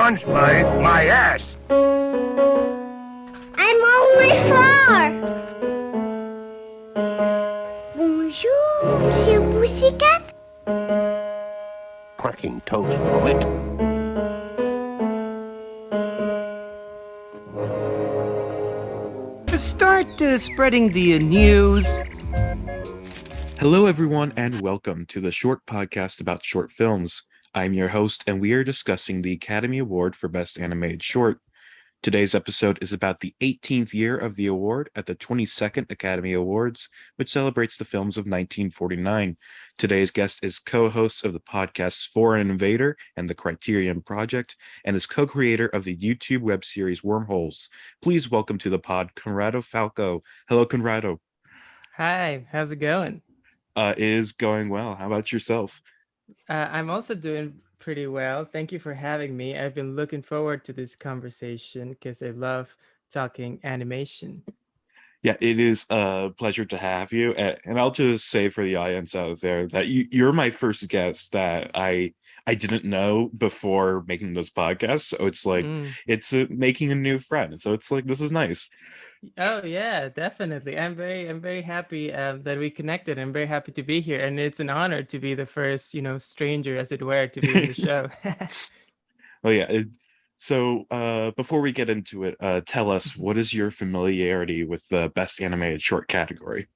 once, my ass. I'm only 4. Bonjour, Monsieur Pussycat. Cracking toast, Robert. Start spreading the news. Hello, everyone, and welcome to the short podcast about short films. I'm your host, and we are discussing the Academy Award for Best Animated Short. Today's episode is about the 18th year of the award at the 22nd Academy Awards, which celebrates the films of 1949. Today's guest is co-host of the podcasts Foreign Invader and the Criterion Project, and is co-creator of the YouTube web series Wormholes. Please welcome to the pod, Conrado Falco. Hello, Conrado. Hi, how's it going? It is going well. How about yourself? I'm also doing pretty well. Thank you for having me. I've been looking forward to this conversation because I love talking animation. Yeah, it is a pleasure to have you. And I'll just say for the audience out there that you're my first guest that I didn't know before making this podcast. So it's like it's making a new friend. So it's like this is nice. Oh yeah, definitely. I'm very happy that we connected. I'm very happy to be here, and it's an honor to be the first, stranger, as it were, to be in the show. Oh yeah. So before we get into it, tell us, what is your familiarity with the Best Animated Short category?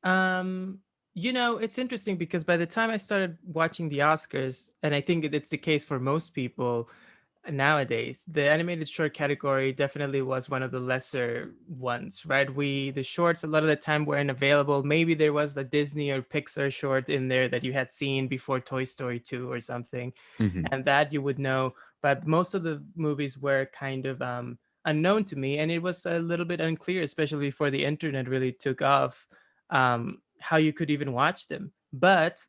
It's interesting because by the time I started watching the Oscars, and I think it's the case for most people nowadays, the animated short category definitely was one of the lesser ones, right? The shorts a lot of the time weren't available. Maybe there was the Disney or Pixar short in there that you had seen before Toy Story 2 or something, and that you would know. But most of the movies were kind of unknown to me, and it was a little bit unclear, especially before the internet really took off, how you could even watch them. But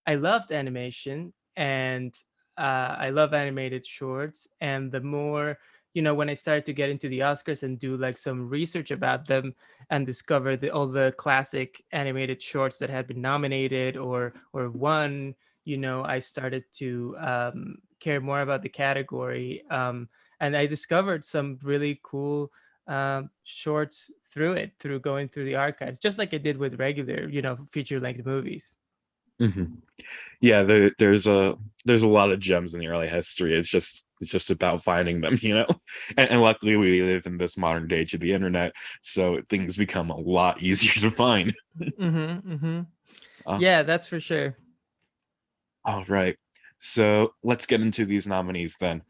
I loved animation, and I love animated shorts. And the more, when I started to get into the Oscars and do like some research about them and discover all the classic animated shorts that had been nominated or won, I started to care more about the category. And I discovered some really cool shorts through going through the archives, just like I did with regular, feature-length movies. Yeah, there's a lot of gems in the early history. It's just about finding them, and luckily we live in this modern age of the internet, so things become a lot easier to find. Yeah, that's for sure. All right. So let's get into these nominees then.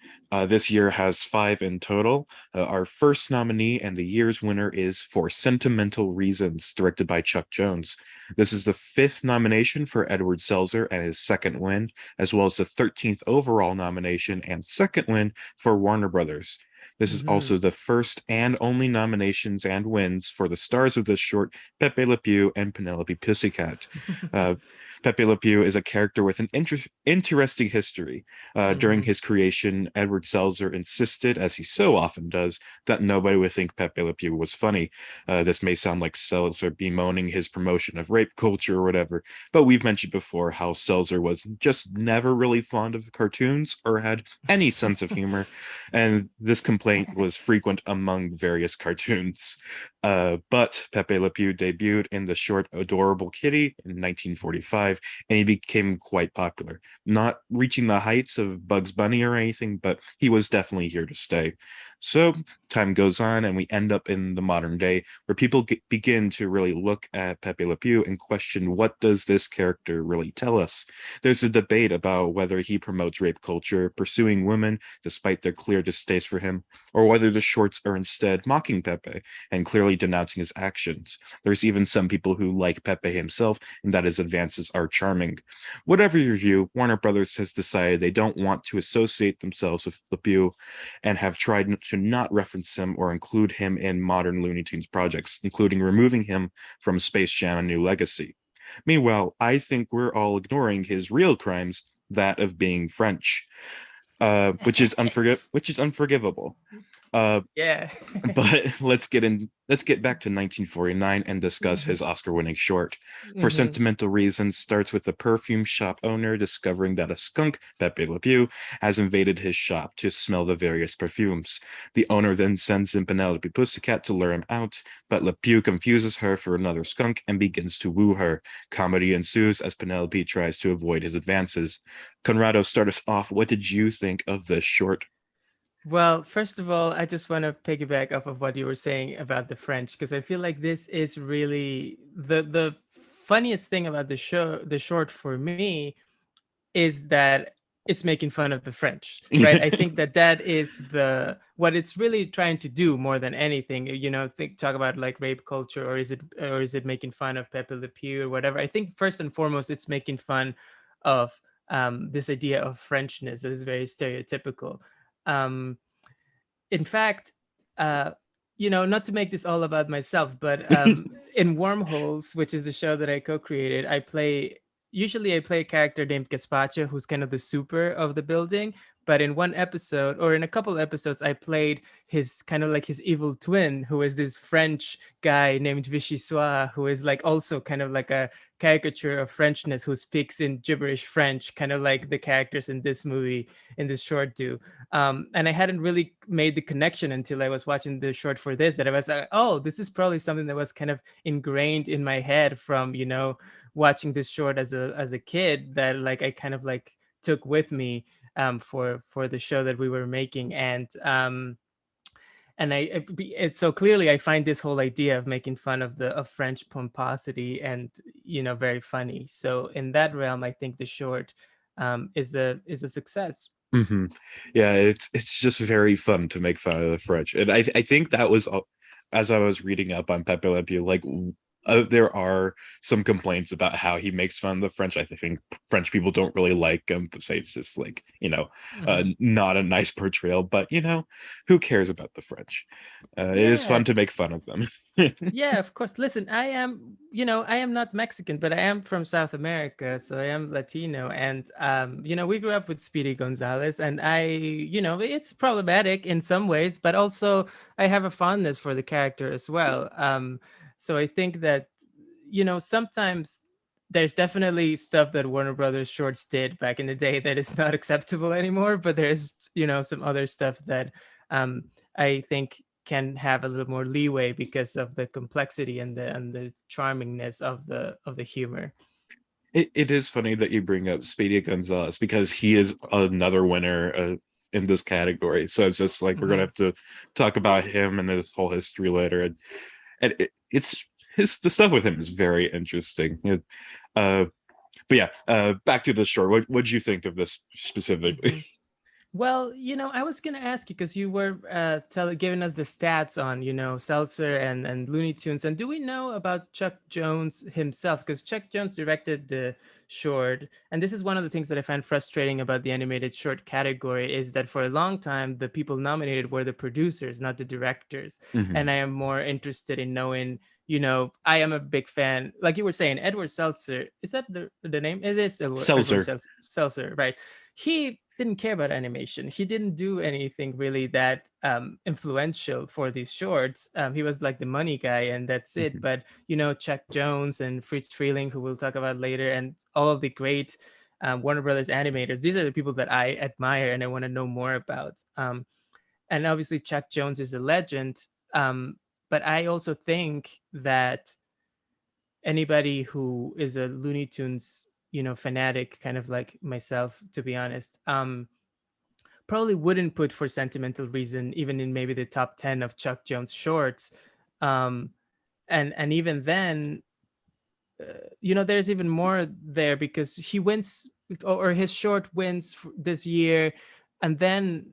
This year has 5 in total. Our first nominee and the year's winner is For Scent-imental Reasons, directed by Chuck Jones. This is the 5th nomination for Edward Selzer and his second win, as well as the 13th overall nomination and second win for Warner Brothers. This is also the first and only nominations and wins for the stars of this short, Pepe Le Pew and Penelope Pussycat. Pepe Le Pew is a character with an interesting history. During his creation, Edward Selzer insisted, as he so often does, that nobody would think Pepe Le Pew was funny. This may sound like Selzer bemoaning his promotion of rape culture or whatever, but we've mentioned before how Selzer was just never really fond of cartoons or had any sense of humor, and this complaint was frequent among various cartoons. But Pepe Le Pew debuted in the short Adorable Kitty in 1945, and he became quite popular. Not reaching the heights of Bugs Bunny or anything, but he was definitely here to stay. So time goes on, and we end up in the modern day, where people begin to really look at Pepe Le Pew and question, what does this character really tell us? There's a debate about whether he promotes rape culture, pursuing women despite their clear distaste for him, or whether the shorts are instead mocking Pepe and clearly denouncing his actions. There's even some people who like Pepe himself and that his advances are charming. Whatever your view, Warner Brothers has decided they don't want to associate themselves with Le Pew and have tried to not reference him or include him in modern Looney Tunes projects, including removing him from Space Jam: A New Legacy. Meanwhile, I think we're all ignoring his real crimes, that of being French, which is unforgivable. Uh, Yeah. but let's get back to 1949 and discuss his Oscar-winning short. For Hmm. Sentimental Reasons starts with a perfume shop owner discovering that a skunk, Pepe Le Pew, has invaded his shop to smell the various perfumes. The owner then sends in Penelope Pussycat to lure him out, but Le Pew confuses her for another skunk and begins to woo her. Comedy ensues as Penelope tries to avoid his advances. Conrado, start us off. What did you think of this short? Well, first of all, I just want to piggyback off of what you were saying about the French, because I feel like this is really the funniest thing about the short for me is that it's making fun of the French, right? I think that that is the what it's really trying to do more than anything. Talk about like rape culture, or is it making fun of Pepe Le Pew or whatever. I think first and foremost, it's making fun of this idea of Frenchness that is very stereotypical. Um, in fact, uh, not to make this all about myself, but in Wormholes, which is the show that I co-created, I play a character named Gaspacho, who's kind of the super of the building. But in one episode, or in a couple episodes, I played his kind of like his evil twin, who is this French guy named Vichyssoise, who is like also kind of like a caricature of Frenchness, who speaks in gibberish French, kind of like the characters in this movie, in this short do. And I hadn't really made the connection until I was watching the short for this, that I was like, oh, this is probably something that was kind of ingrained in my head from watching this short as a kid, that like I kind of like took with me for the show that we were making. And it's so clearly I find this whole idea of making fun of the of French pomposity and very funny. So in that realm, I think the short is a success. Hmm. Yeah, it's just very fun to make fun of the French, and I think that was as I was reading up on Pepe Le Pew, like there are some complaints about how he makes fun of the French. I think French people don't really like him to say it's just like Mhm. not a nice portrayal, but who cares about the French? It is fun Yeah, to make fun of them. yeah, of course. Listen, I am not Mexican, but I am from South America, so I am Latino, and we grew up with Speedy Gonzalez, and it's problematic in some ways, but also I have a fondness for the character as well. So I think that sometimes there's definitely stuff that Warner Brothers shorts did back in the day that is not acceptable anymore, but there's some other stuff that I think can have a little more leeway because of the complexity and the charmingness of the humor. It is funny that you bring up Speedy Gonzalez because he is another winner in this category. So it's just like we're gonna Hmm. have to talk about him and his whole history later, and it's the stuff with him is very interesting. Uh, but yeah, back to the short. What'd you think of this specifically? Hmm. Well, I was gonna ask you because you were giving us the stats on, Seltzer and Looney Tunes, and do we know about Chuck Jones himself? Because Chuck Jones directed the short, and this is one of the things that I find frustrating about the animated short category is that for a long time the people nominated were the producers, not the directors, Hmm. and I am more interested in knowing. I am a big fan, like you were saying, Edward Seltzer. Is that the name? It is Edward Seltzer. Seltzer, right? He didn't care about animation. He didn't do anything really that influential for these shorts. He was like the money guy, and that's it. Hmm. But Chuck Jones and Friz Freleng, who we'll talk about later, and all of the great Warner Brothers animators. These are the people that I admire and I want to know more about. And obviously, Chuck Jones is a legend. But I also think that anybody who is a Looney Tunes fanatic, kind of like myself, to be honest, probably wouldn't put For Sentimental Reason even in maybe the top 10 of Chuck Jones shorts. um and even then, there's even more there because he wins, or his short wins this year, and then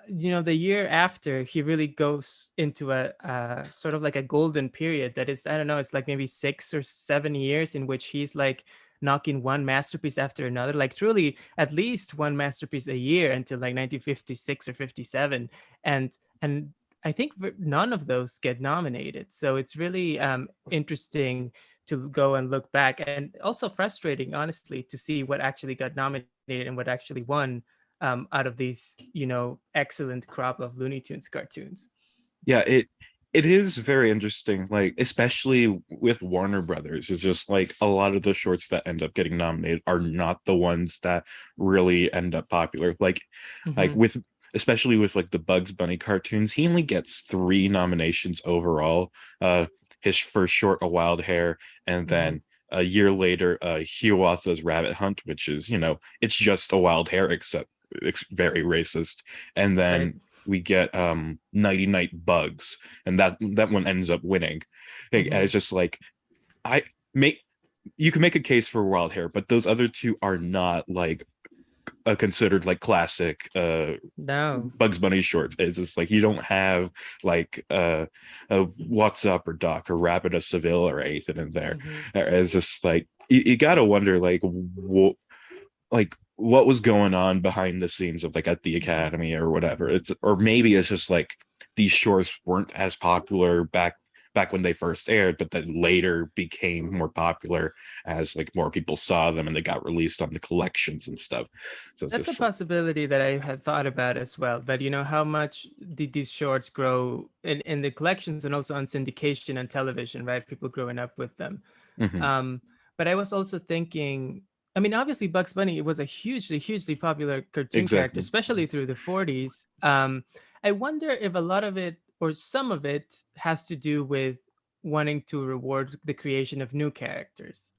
the year after he really goes into a sort of like a golden period that is, I don't know, it's like maybe 6 or 7 years in which he's like knocking one masterpiece after another, like truly at least one masterpiece a year until like 1956 or 57. And I think none of those get nominated, so it's really interesting to go and look back, and also frustrating, honestly, to see what actually got nominated and what actually won. out of these, excellent crop of Looney Tunes cartoons. Yeah, it is very interesting, like especially with Warner Brothers. It's just like a lot of the shorts that end up getting nominated are not the ones that really end up popular. Like Mhm. with especially with like the Bugs Bunny cartoons, he only gets 3 nominations overall. His first short, A Wild Hair, and Mhm. then a year later, Hiawatha's Rabbit Hunt, which is, it's just a wild hair, except it's very racist. And Right. then we get Nighty Night Bugs, and that one ends up winning. And Mhm. it's just like I make you can make a case for Wild Hair, but those other two are not like considered like classic No. Bugs Bunny shorts. It's just like you don't have like What's Up or Doc or Rabbit of Seville or anything in there. Mhm. It's just like you gotta wonder like what was going on behind the scenes of like at the Mhm. academy or whatever. It's or maybe it's just like these shorts weren't as popular back when they first aired, but then later became more popular as like more people saw them and they got released on the collections and stuff. So it's That's a just possibility that I had thought about as well. That how much did these shorts grow in the collections and also on syndication and television, right? People growing up with them. Mhm, Um, but I was also thinking, I mean, obviously Bugs Bunny was a hugely popular cartoon character, exactly. especially through the 40s. I wonder if a lot of it or some of it has to do with wanting to reward the creation of new characters.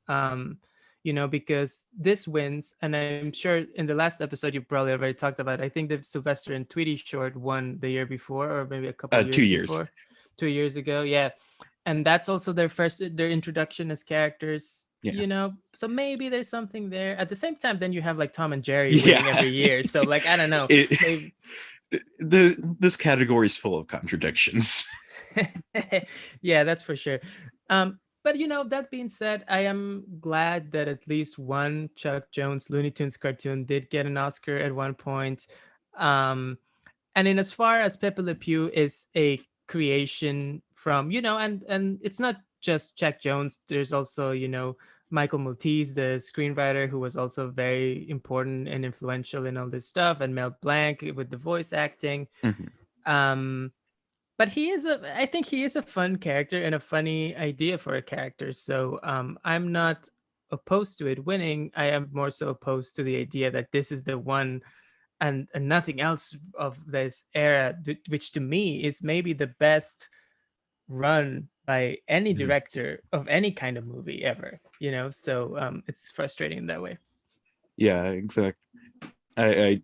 Because this wins, and I'm sure in the last episode you probably already talked about. I think the Sylvester and Tweety short won the year before, or maybe a couple 2 years years. before, 2 years ago. Yeah, and that's also their introduction as characters. Yeah. So maybe there's something there. At the same time, then you have like Tom and Jerry Yeah. winning every year. So like I don't know, it maybe. this category is full of contradictions. Yeah, that's for sure. But that being said, I am glad that at least one Chuck Jones Looney Tunes cartoon did get an Oscar at one point. Um, and in as far as Pepe Le Pew is a creation from, and it's not just Chuck Jones. There's also, Michael Maltese, the screenwriter, who was also very important and influential in all this stuff, and Mel Blanc with the voice acting. Mhm. Um, but I think he is a fun character and a funny idea for a character. So I'm not opposed to it winning. I am more so opposed to the idea that this is the one and nothing else of this era, which to me is maybe the best run by any Mhm. director of any kind of movie ever. So it's frustrating in that way. Yeah, exactly. I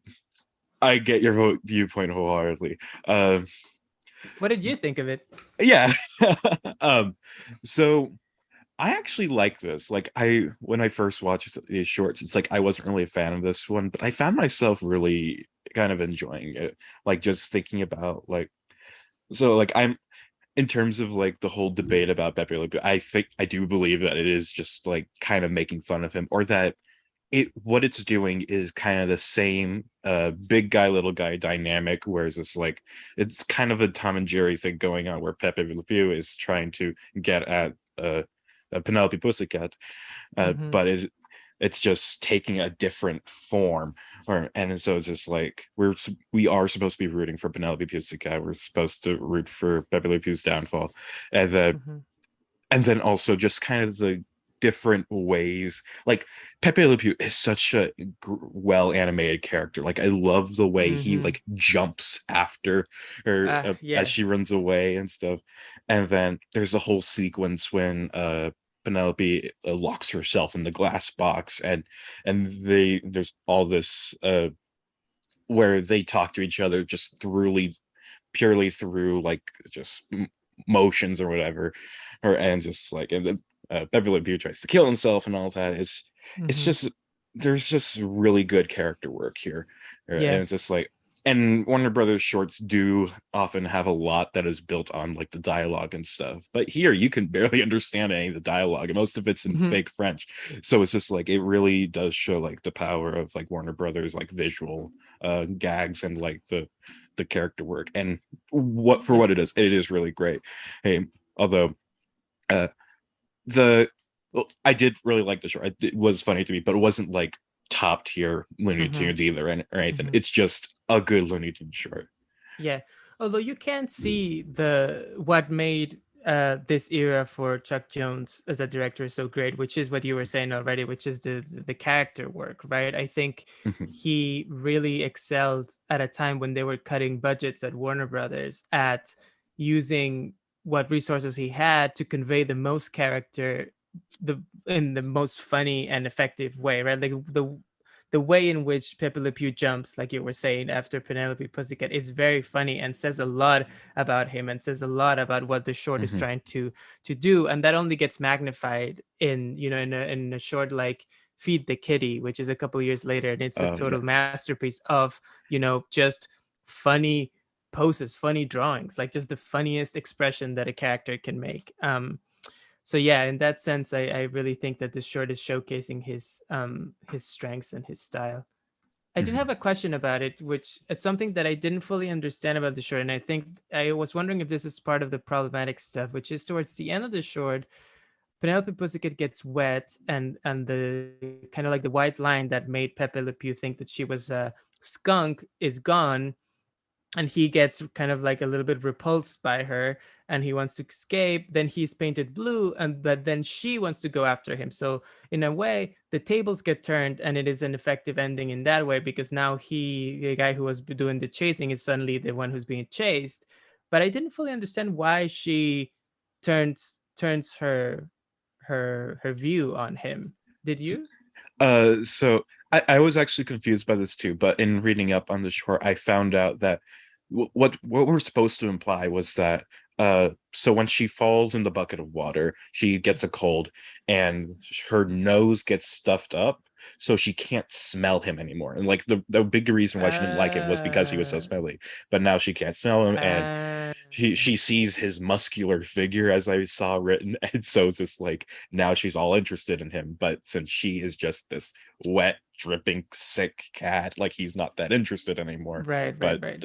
I get your viewpoint wholeheartedly. Um, What did you think of it? yeah. um, so I actually like this. Like when I first watched these shorts, it's like I wasn't really a fan of this one, but I found myself really kind of enjoying it. Like just thinking about like so like I'm in terms of like the whole debate about Pepe Le Pew, I think I do believe that it is just like kind of making fun of him, or that what it's doing is kind of the same big guy little guy dynamic, whereas it's kind of a Tom and Jerry thing going on where Pepe Le Pew is trying to get at Penelope Pussycat, Hmm. but it's just taking a different form, and so it's just like we are supposed to be rooting for Penelope Pussycat, we're supposed to root for Pepe Le Pew's downfall, and the Hmm. and then also just kind of the different ways. Like Pepe Le Pew is such a well animated character. Like I love the way he Hmm. like jumps after her as Yeah. she runs away and stuff. And then there's the whole sequence when Penelope locks herself in the glass box, and there's all this where they talk to each other just purely through like just motions or whatever, or and just like and then Beverly Pew tries to kill himself and all that. It's Hmm. just there's just really good character work here, and Yeah. it's just like and Warner Brothers shorts do often have a lot that is built on like the dialogue and stuff, but here you can barely understand any of the dialogue and most of it's in Hmm. fake French. So it's just like it really does show like the power of like Warner Brothers like visual gags and like the character work, and what it is really great. Hey, although uh the well, I did really like the show. It was funny to me, but it wasn't like top tier Looney Mhm. Tunes either, or anything. Mhm. It's just a good Looney Tunes short. Yeah. Although you can see what made this era for Chuck Jones as a director so great, which is what you were saying already, which is the character work, right? I think Mhm. he really excelled at a time when they were cutting budgets at Warner Brothers at using what resources he had to convey the most character in the most funny and effective way, right? Like the way in which Pepe Le Pew jumps, like you were saying, after Penelope Pussycat is very funny and says a lot about him and says a lot about what the short is Mhm. trying to do. And that only gets magnified in a short like Feed the Kitty, which is a couple of years later, and it's a Oh total yes. masterpiece of just funny poses, funny drawings, like just the funniest expression that a character can make. So yeah, in that sense, I really think that this short is showcasing his strengths and his style. I do Mhm. have a question about it, which it's something that I didn't fully understand about the short, and I think I was wondering if this is part of the problematic stuff, which is towards the end of the short, Penelope Pussycat gets wet, and the kind of like the white line that made Pepe Le Pew think that she was a skunk is gone, and he gets kind of like a little bit repulsed by her, and he wants to escape. Then he's painted blue, and but then she wants to go after him. So in a way the tables get turned, and it is an effective ending in that way, because now the guy who was doing the chasing, is suddenly the one who's being chased. But I didn't fully understand why she turns her view on him. Did you? So I was actually confused by this too, but in reading up on the short, I found out that what we're supposed to imply was that so when she falls in the bucket of water, she gets a cold and her nose gets stuffed up, so she can't smell him anymore. And like the big reason why she didn't like him was because he was so uh smelly. But now she can't smell him, and uh she sees his muscular figure, as I saw written, and so it's just like now she's all interested in him. But since she is just this wet, dripping, sick cat, like he's not that interested anymore. right, right, But right.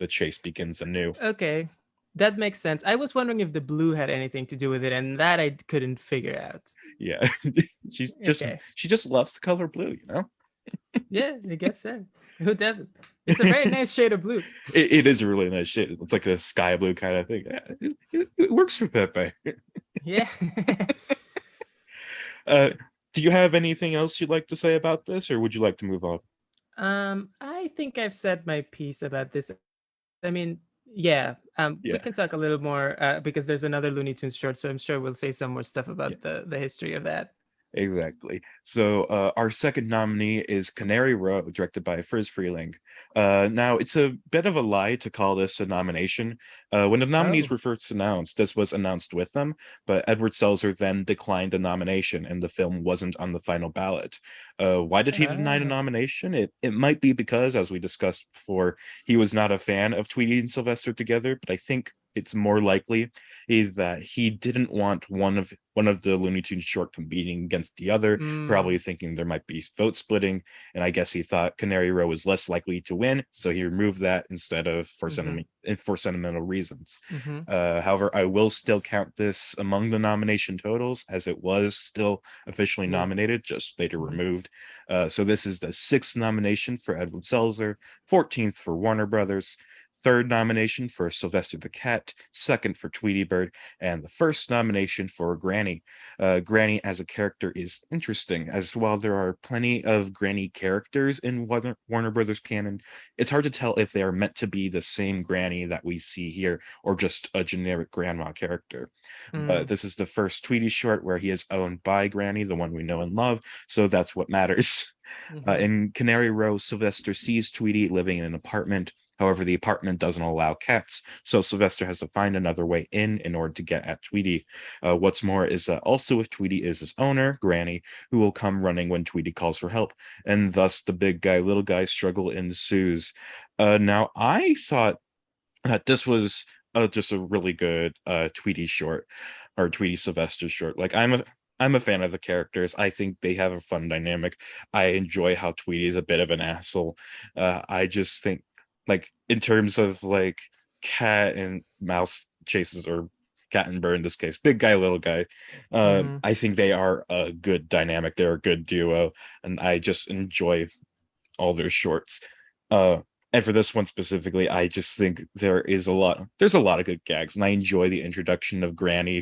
the chase begins anew. Okay, that makes sense. I was wondering if the blue had anything to do with it, and that I couldn't figure out. Yeah. Okay, She just loves the color blue, you know? yeah, I guess so. Who doesn't? It's a very nice shade of blue. It is a really nice shade. It's like a sky blue kind of thing. Yeah, it works for Pepe. Yeah. Uh, do you have anything else you'd like to say about this, or would you like to move on? I think I've said my piece about this. I mean, yeah. We Yeah. can talk a little more because there's another Looney Tunes short, so I'm sure we'll say some more stuff Yeah. about the history of that. Exactly. So our second nominee is Canary Row, directed by Friz Freleng. Now, it's a bit of a lie to call this a nomination. When the nominees Oh. were first announced, this was announced with them, but Edward Selzer then declined the nomination, and the film wasn't on the final ballot. Why did he deny the Oh. nomination? It might be because, as we discussed before, he was not a fan of Tweety and Sylvester together, but I think it's more likely is that he didn't want one of the Looney Tunes short competing against the other, probably Mm. thinking there might be vote splitting. And I guess he thought Canary Row was less likely to win, so he removed that instead of Mm-hmm. for sentimental reasons. Mm-hmm. However, I will still count this among the nomination totals, as it was still officially Yeah. nominated, just later Mm-hmm. removed. So this is the sixth nomination for Edward Selzer, 14th for Warner Brothers, third nomination for Sylvester the Cat, second for Tweety Bird, and the first nomination for Granny. Granny as a character is interesting, as while there are plenty of Granny characters in Warner Brothers canon, it's hard to tell if they are meant to be the same Granny that we see here, or just a generic grandma character. But Mm. this is the first Tweety short where he is owned by Granny, the one we know and love, so that's what matters. Mm-hmm. In Canary Row, Sylvester sees Tweety living in an apartment. However, the apartment doesn't allow cats, so Sylvester has to find another way in order to get at Tweety. What's more is that also with Tweety is his owner, Granny, who will come running when Tweety calls for help, and thus the big guy, little guy struggle ensues. Now, I thought that this was just a really good Tweety short, or Tweety Sylvester short. Like I'm a fan of the characters. I think they have a fun dynamic. I enjoy how Tweety is a bit of an asshole. I just think, like, in terms of like cat and mouse chases, or Kattenberg in this case, big guy, little guy. Mm-hmm. I think they are a good dynamic. They're a good duo, and I just enjoy all their shorts. Uh, and for this one specifically, I just think there's a lot of good gags, and I enjoy the introduction of Granny,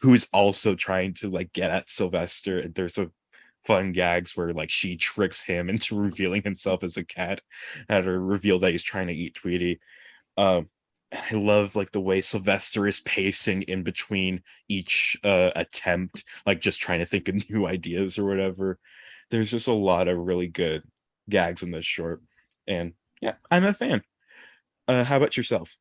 who's also trying to like get at Sylvester, and there's a fun gags where like she tricks him into revealing himself as a cat, at her reveal that he's trying to eat Tweety. Um, I love like the way Sylvester is pacing in between each attempt, like just trying to think of new ideas or whatever. There's just a lot of really good gags in this short, and yeah, I'm a fan. How about yourself?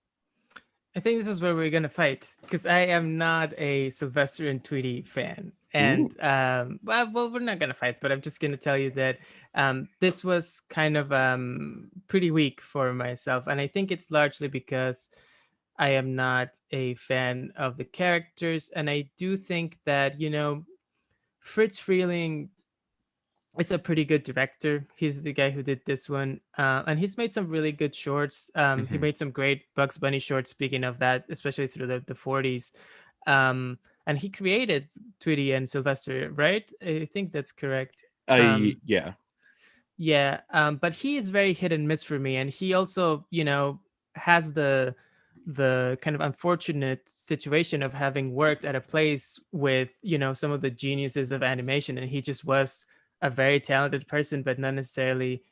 I think this is where we're gonna fight because I am not a Sylvester and Tweety fan, Ooh. and well, we're not gonna fight, but I'm just gonna tell you that this was kind of pretty weak for myself, and I think it's largely because I am not a fan of the characters, and I do think that Friz Freleng, it's a pretty good director. He's the guy who did this one, and he's made some really good shorts. He Mhm. made some great Bugs Bunny shorts. Speaking of that, especially through the 40s, um, and he created Tweety and Sylvester, right? I think that's correct. Yeah. Yeah, but he is very hit and miss for me, and he also, has the kind of unfortunate situation of having worked at a place with some of the geniuses of animation, and he just was a very talented person, but not necessarily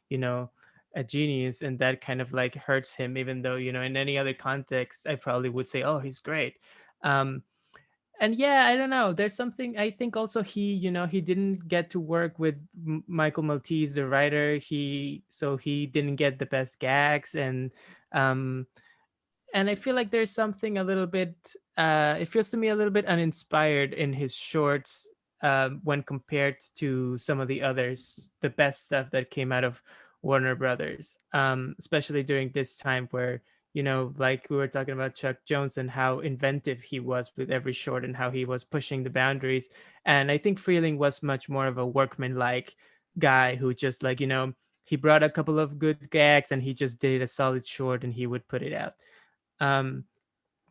a genius, and that kind of like hurts him. Even though in any other context, I probably would say, oh, he's great. Um, and yeah, I don't know, there's something, I think also he didn't get to work with Michael Maltese, the writer. He didn't get the best gags, um and I feel like there's something a little bit it feels to me a little bit uninspired in his shorts, when compared to some of the others, the best stuff that came out of Warner Brothers, especially during this time where like we were talking about Chuck Jones and how inventive he was with every short and how he was pushing the boundaries. And I think Freeling was much more of a workman-like guy who just like he brought a couple of good gags and he just did a solid short and he would put it out, um,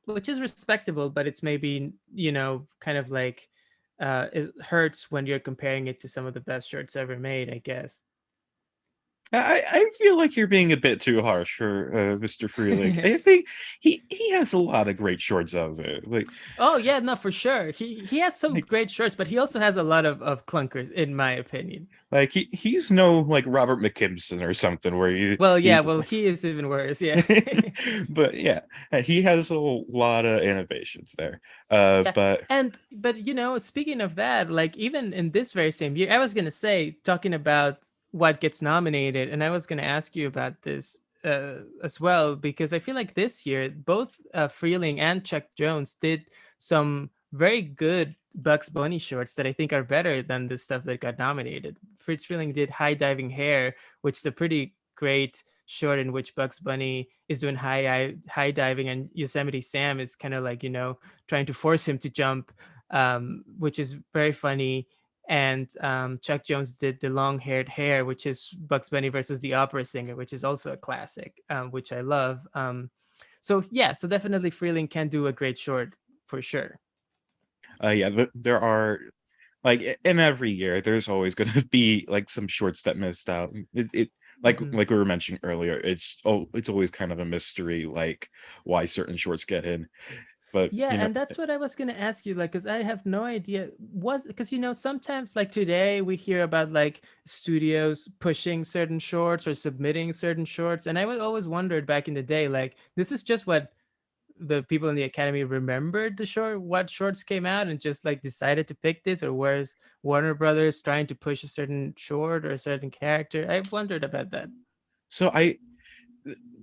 which is respectable, but it's maybe kind of like it hurts when you're comparing it to some of the best shirts ever made, I guess. I feel like you're being a bit too harsh for Mr. Freeling. I think he has a lot of great shorts out there. Oh yeah, no, for sure. He has some Like great shirts, but he also has a lot of clunkers, in my opinion. like he's no like Robert McKimson or something where Well, yeah, he well, he is even worse. Yeah. but yeah, he has a lot of innovations there. Yeah, But but speaking of that, like even in this very same year, I was gonna say, talking about what gets nominated, and I was gonna ask you about this as well, because I feel like this year both Freeling and Chuck Jones did some very good Bugs Bunny shorts that I think are better than the stuff that got nominated. Fritz Freeling did High Diving Hair, which is a pretty great short in which Bugs Bunny is doing high diving, and Yosemite Sam is kind of like trying to force him to jump, which is very funny. And Chuck Jones did the long haired hair, which is Bugs Bunny versus the opera singer, which is also a classic, which I love. So yeah, so definitely Freeling can do a great short for sure. yeah, there are like in every year there's always going to be like some shorts that missed out. It Mhm. like we were mentioning earlier, it's always kind of a mystery like why certain shorts get in. But Yeah, and that's what I was gonna ask you, like, because I have no idea. Was because sometimes, like today, we hear about like studios pushing certain shorts or submitting certain shorts, and I would always wondered back in the day, like, this is just what the people in the academy remembered what shorts came out and just like decided to pick this, or where's Warner Brothers trying to push a certain short or a certain character? I wondered about that. so I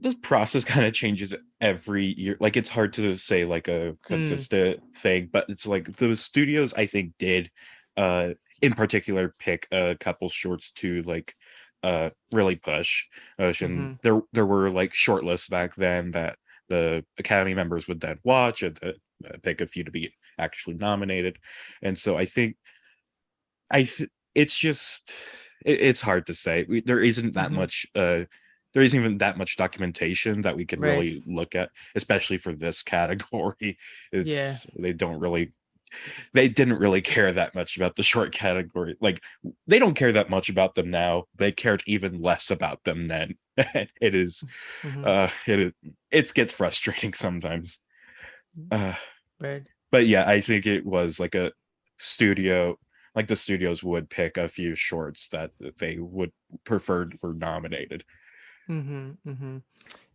the process kind of changes every year. Like it's hard to say like a Mm, consistent thing, but it's like the studios I think did in particular pick a couple shorts to like really push. And mm-hmm. there were like short lists back then that the Academy members would then watch and pick a few to be actually nominated. And so I think it's just it's hard to say. There isn't that Mm-hmm. much there isn't even that much documentation that we could Right. really look at, especially for this category. Yeah. They didn't really care that much about the short category. Like, they don't care that much about them now. They cared even less about them then. It is Hmm. it gets frustrating sometimes. uh Right. but yeah, I think it was like a studio, like the studios would pick a few shorts that they would preferred were nominated. Mm-hmm.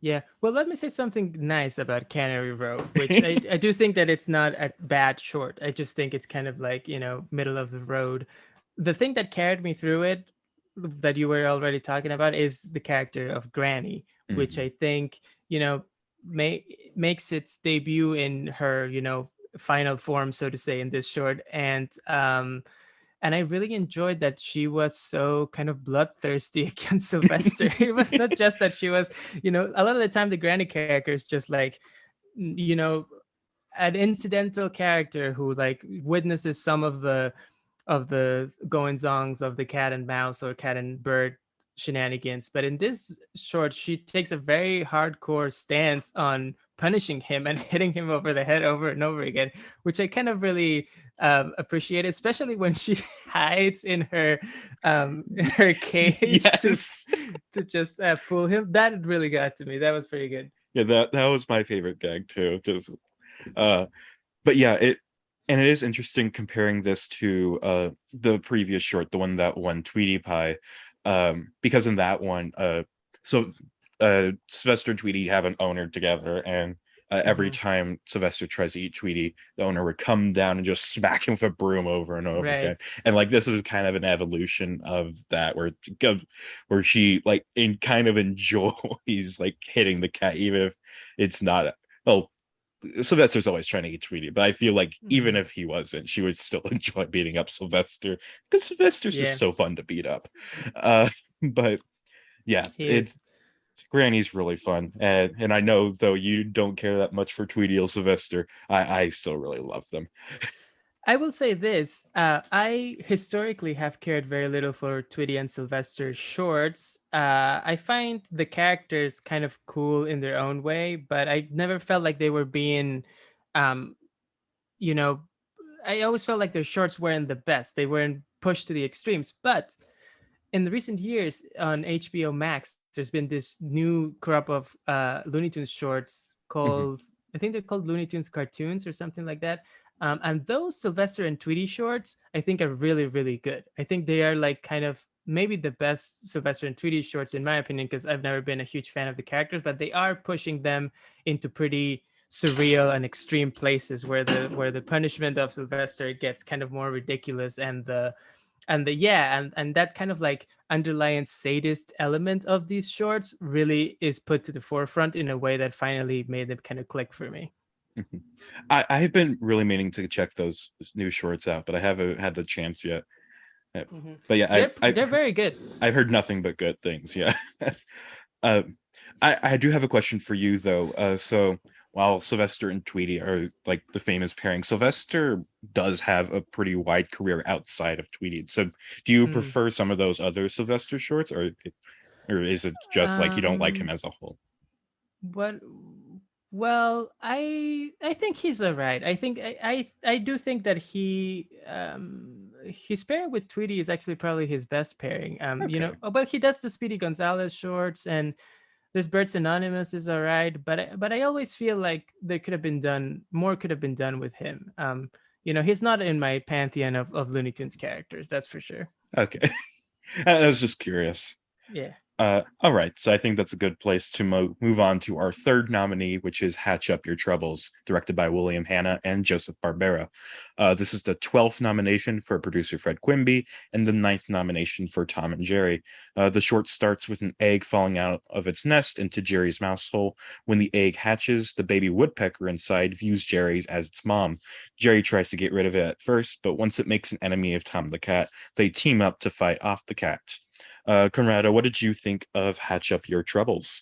Yeah. Well, let me say something nice about Canary Row, which I do think that it's not a bad short. I just think it's kind of like, middle of the road. The thing that carried me through it, that you were already talking about, is the character of Granny, which Mhm. I think, makes its debut in her, final form, so to say, in this short. And I really enjoyed that she was so kind of bloodthirsty against Sylvester. It was not just that she was, a lot of the time the Granny character is just like, you know, an incidental character who like witnesses some of the goings-ons of the cat and mouse or cat and bird shenanigans. But in this short, she takes a very hardcore stance on punishing him and hitting him over the head over and over again, which I kind of really appreciate, especially when she hides in her cage Yes. to just fool him. That really got to me. That was pretty good. Yeah, that was my favorite gag too. Just uh but yeah, it is interesting comparing this to the previous short, the one that won Tweety Pie, because in that one, so Sylvester and Tweety have an owner together, and every Hmm. time Sylvester tries to eat Tweety, the owner would come down and just smack him with a broom over and over Right. again. And like this is kind of an evolution of that, where she like kind of enjoys like hitting the cat, even if it's not. Well, Sylvester's always trying to eat Tweety, but I feel like even Hmm. if he wasn't, she would still enjoy beating up Sylvester, because Sylvester's just Yeah, so fun to beat up. Uh, but yeah, he it's is. Granny's really fun, and I know though you don't care that much for Tweety or Sylvester, I still really love them. I will say this. I historically have cared very little for Tweety and Sylvester shorts. I find the characters kind of cool in their own way, but I never felt like they were being, um, you know, I always felt like their shorts weren't the best. They weren't pushed to the extremes. But in the recent years on HBO Max, there's been this new crop of Looney Tunes shorts Mhm. called, I think they're called Looney Tunes cartoons or something like that. And those Sylvester and Tweety shorts, I think, are really, really good. I think they are like kind of maybe the best Sylvester and Tweety shorts, in my opinion, because I've never been a huge fan of the characters, but they are pushing them into pretty surreal and extreme places where the punishment of Sylvester gets kind of more ridiculous, and the yeah and that kind of like underlying sadist element of these shorts really is put to the forefront in a way that finally made them kind of click for me. Mhm. I've been really meaning to check those new shorts out, but I haven't had the chance yet. Uh, Hmm. But yeah, They're very good. I've heard nothing but good things. Yeah. uh, I do have a question for you though. So while Sylvester and Tweety are like the famous pairing, Sylvester does have a pretty wide career outside of Tweety. So do you Hmm. prefer some of those other Sylvester shorts, or is it just like you don't like him um as a whole? what Well, I think he's all right. I think I do think that his pairing with Tweety is actually probably his best pairing. Okay. But he does the Speedy Gonzalez shorts, and this Birds Anonymous is all right, but I always feel like there could have been done more, could have been done with him. He's not in my pantheon of Looney Tunes characters, that's for sure. Okay. I was just curious. Yeah. All right, so I think that's a good place to move on to our third nominee, which is Hatch Up Your Troubles, directed by William Hanna and Joseph Barbera. This is the 12th nomination for producer Fred Quimby and the 9th nomination for Tom and Jerry. The short starts with an egg falling out of its nest into Jerry's mouse hole. When the egg hatches, the baby woodpecker inside views Jerry as its mom. Jerry tries to get rid of it at first, but once it makes an enemy of Tom the cat, they team up to fight off the cat. Conrado, what did you think of Hatch Up Your Troubles?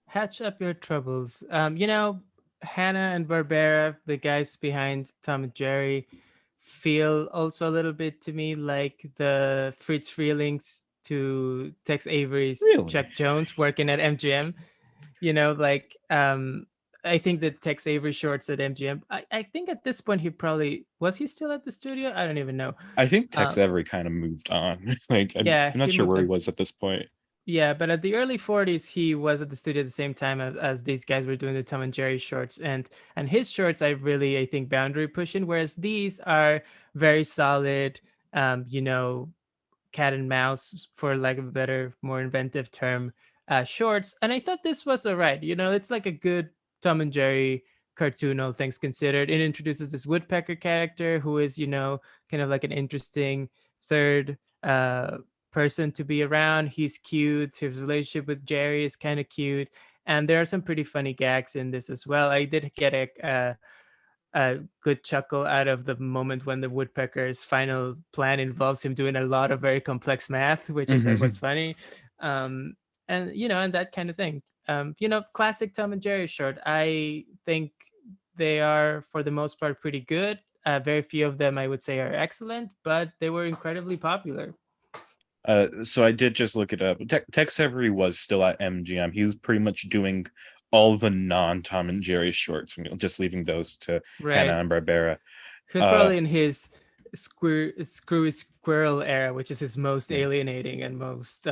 Hatch Up Your Troubles. Hannah and Barbera, the guys behind Tom and Jerry, feel also a little bit to me like the Friz Freleng's to Tex Avery's Really? Chuck Jones working at MGM. Like I think that Tex Avery shorts at MGM. I think at this point was he still at the studio? I don't even know. I think Tex Um, Avery kind of moved on. Like I'm yeah, not he sure moved where he on. was at this point. Yeah, but at the early 40s, he was at the studio at the same time as these guys were doing the Tom and Jerry shorts, and his shorts I think boundary pushing, whereas these are very solid, cat and mouse, for like a better, more inventive term, shorts. And I thought this was all right. It's like a good Tom and Jerry cartoon, all things considered. It introduces this woodpecker character who is, kind of like an interesting third person to be around. He's cute. His relationship with Jerry is kind of cute. And there are some pretty funny gags in this as well. I did get a good chuckle out of the moment when the woodpecker's final plan involves him doing a lot of very complex math, which I thought was funny. And that kind of thing. Classic Tom and Jerry short. I think they are, for the most part, pretty good. Very few of them, I would say, are excellent, but they were incredibly popular. So I did just look it up. Tex Avery was still at MGM. He was pretty much doing all the non-Tom and Jerry shorts, just leaving those to Right. Hanna-Barbera. He was probably in his screwy squirrel era, which is his most alienating and most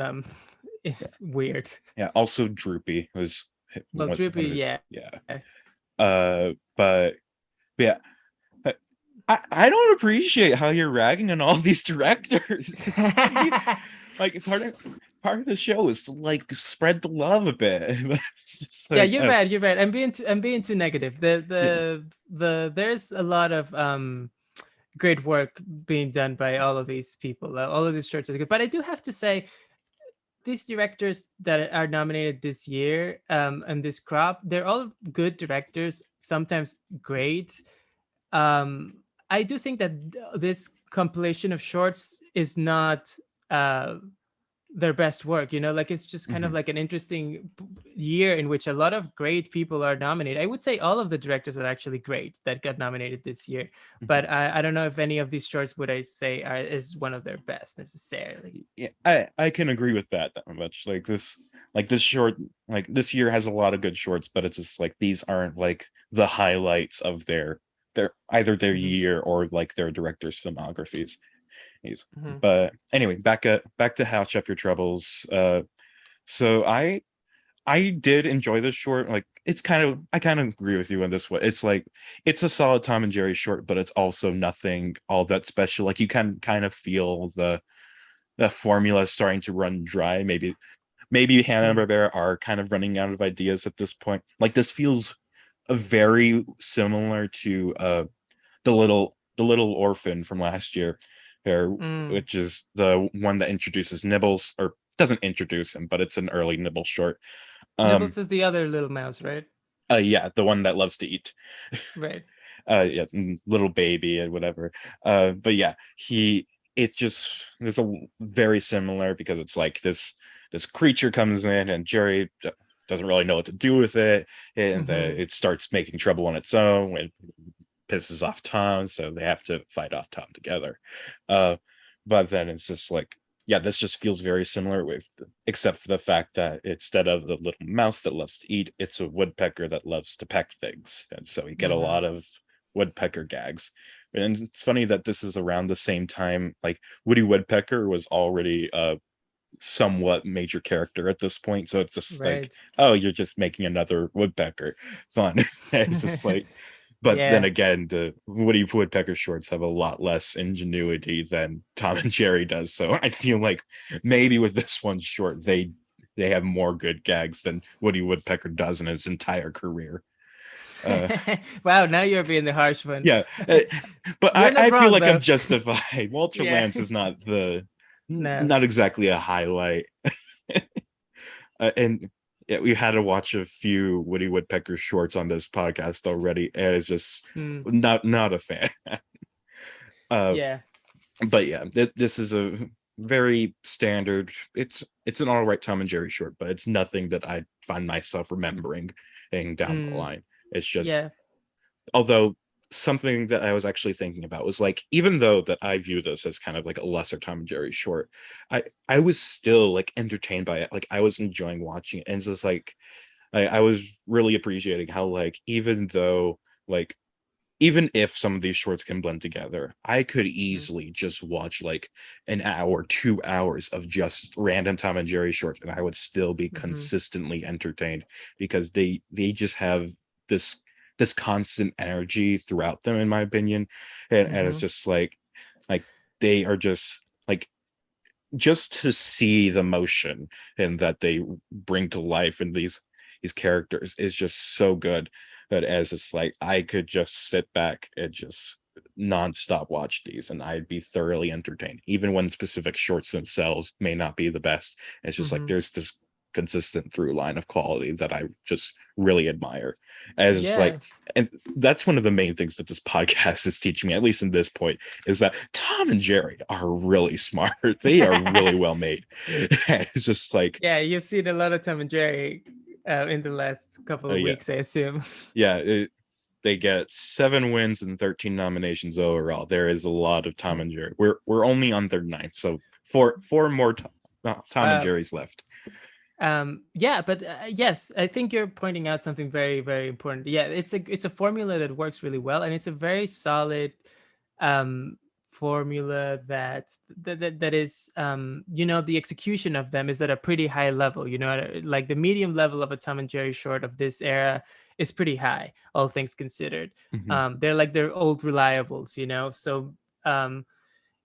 it's weird. Yeah, also Droopy was Droopy, yeah. Yeah. But yeah, I don't appreciate how you're ragging on all these directors. Like part of the show is to like spread the love a bit. Yeah, you're right. You're right. I'm being too negative. There's a lot of great work being done by all of these people. All of these shorts are good. But I do have to say, these directors that are nominated this year, and this crop, they're all good directors. Sometimes great. I do think that this compilation of shorts is not their best work. Like it's just kind of like an interesting year in which a lot of great people are nominated. I would say all of the directors are actually great that got nominated this year, but I don't know if any of these shorts would I say is one of their best necessarily. Yeah, I can agree with that much. Like this short, like this year has a lot of good shorts, but it's just like these aren't like the highlights of their either their year or like their director's filmographies. But anyway, back to Hatch Up Your Troubles. So I did enjoy this short. Like I kind of agree with you on this one. It's like it's a solid Tom and Jerry short, but it's also nothing all that special. Like you can kind of feel the formula starting to run dry. Maybe Hanna-Barbera are kind of running out of ideas at this point. Like this feels very similar to the little orphan from last year, which is the one that introduces Nibbles, or doesn't introduce him, but it's an early Nibbles short. Nibbles is the other little mouse, right? Yeah, the one that loves to eat. Right. Yeah, little baby and whatever. But yeah, there's a very similar, because it's like this creature comes in and Jerry doesn't really know what to do with it, and it starts making trouble on its own. It pisses off Tom, so they have to fight off Tom together. But then it's just like, yeah, this just feels very similar, except for the fact that instead of the little mouse that loves to eat, it's a woodpecker that loves to peck things, and so we get a lot of woodpecker gags. And it's funny that this is around the same time like Woody Woodpecker was already somewhat major character at this point, so it's just like, oh, you're just making another woodpecker. Fun. It's just like, but then again, the Woody Woodpecker shorts have a lot less ingenuity than Tom and Jerry does, so I feel like maybe with this one short they have more good gags than Woody Woodpecker does in his entire career. Wow, now you're being the harsh one. Yeah, but I feel like I'm justified. Walter Lantz is not not exactly a highlight. And yeah, we had to watch a few Woody Woodpecker shorts on this podcast already, and it's just not a fan. But yeah, this is a very standard. It's an all right Tom and Jerry short, but it's nothing that I find myself remembering down the line. It's just, although something that I was actually thinking about was like, even though that I view this as kind of like a lesser Tom and Jerry short, I was still like entertained by it. Like I was enjoying watching it, and it's just like I was really appreciating how like like even if some of these shorts can blend together, I could easily just watch like an hour, 2 hours of just random Tom and Jerry shorts, and I would still be consistently entertained because they just have this constant energy throughout them, in my opinion. And it's just like they are just like, just to see the motion and that they bring to life in these characters is just so good. That as it's like I could just sit back and just nonstop watch these and I'd be thoroughly entertained, even when specific shorts themselves may not be the best. It's just like there's this consistent through line of quality that I just really admire. As it's like, Yeah. and that's one of the main things that this podcast is teaching me, at least in this point, is that Tom and Jerry are really smart. They are really well made. It's just like, Yeah, you've seen a lot of Tom and Jerry in the last couple of yeah. weeks, I assume. Yeah, they get 7 wins and 13 nominations overall. There is a lot of Tom and Jerry. We're only on their 9th, so four more Tom and Jerry's left. Yeah, but yes, I think you're pointing out something very, very important. Yeah, it's a formula that works really well, and it's a very solid formula that is the execution of them is at a pretty high level. Like the medium level of a Tom and Jerry short of this era is pretty high, all things considered. They're like their old reliables, so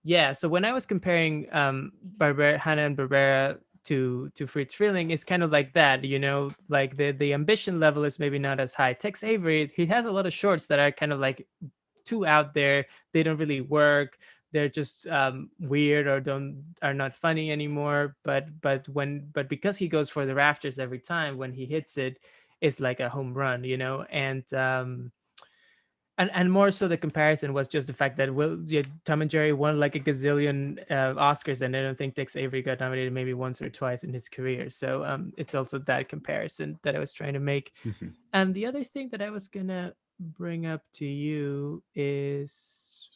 yeah. So when I was comparing Hanna and Barbera to Friz Freleng, it's kind of like that, like the ambition level is maybe not as high. Tex Avery, he has a lot of shorts that are kind of like too out there. They don't really work. They're just weird or are not funny anymore. But because he goes for the rafters every time, when he hits it, it's like a home run, and more so the comparison was just the fact that Tom and Jerry won like a gazillion Oscars, and I don't think Tex Avery got nominated maybe once or twice in his career. So it's also that comparison that I was trying to make. And the other thing that I was gonna bring up to you is,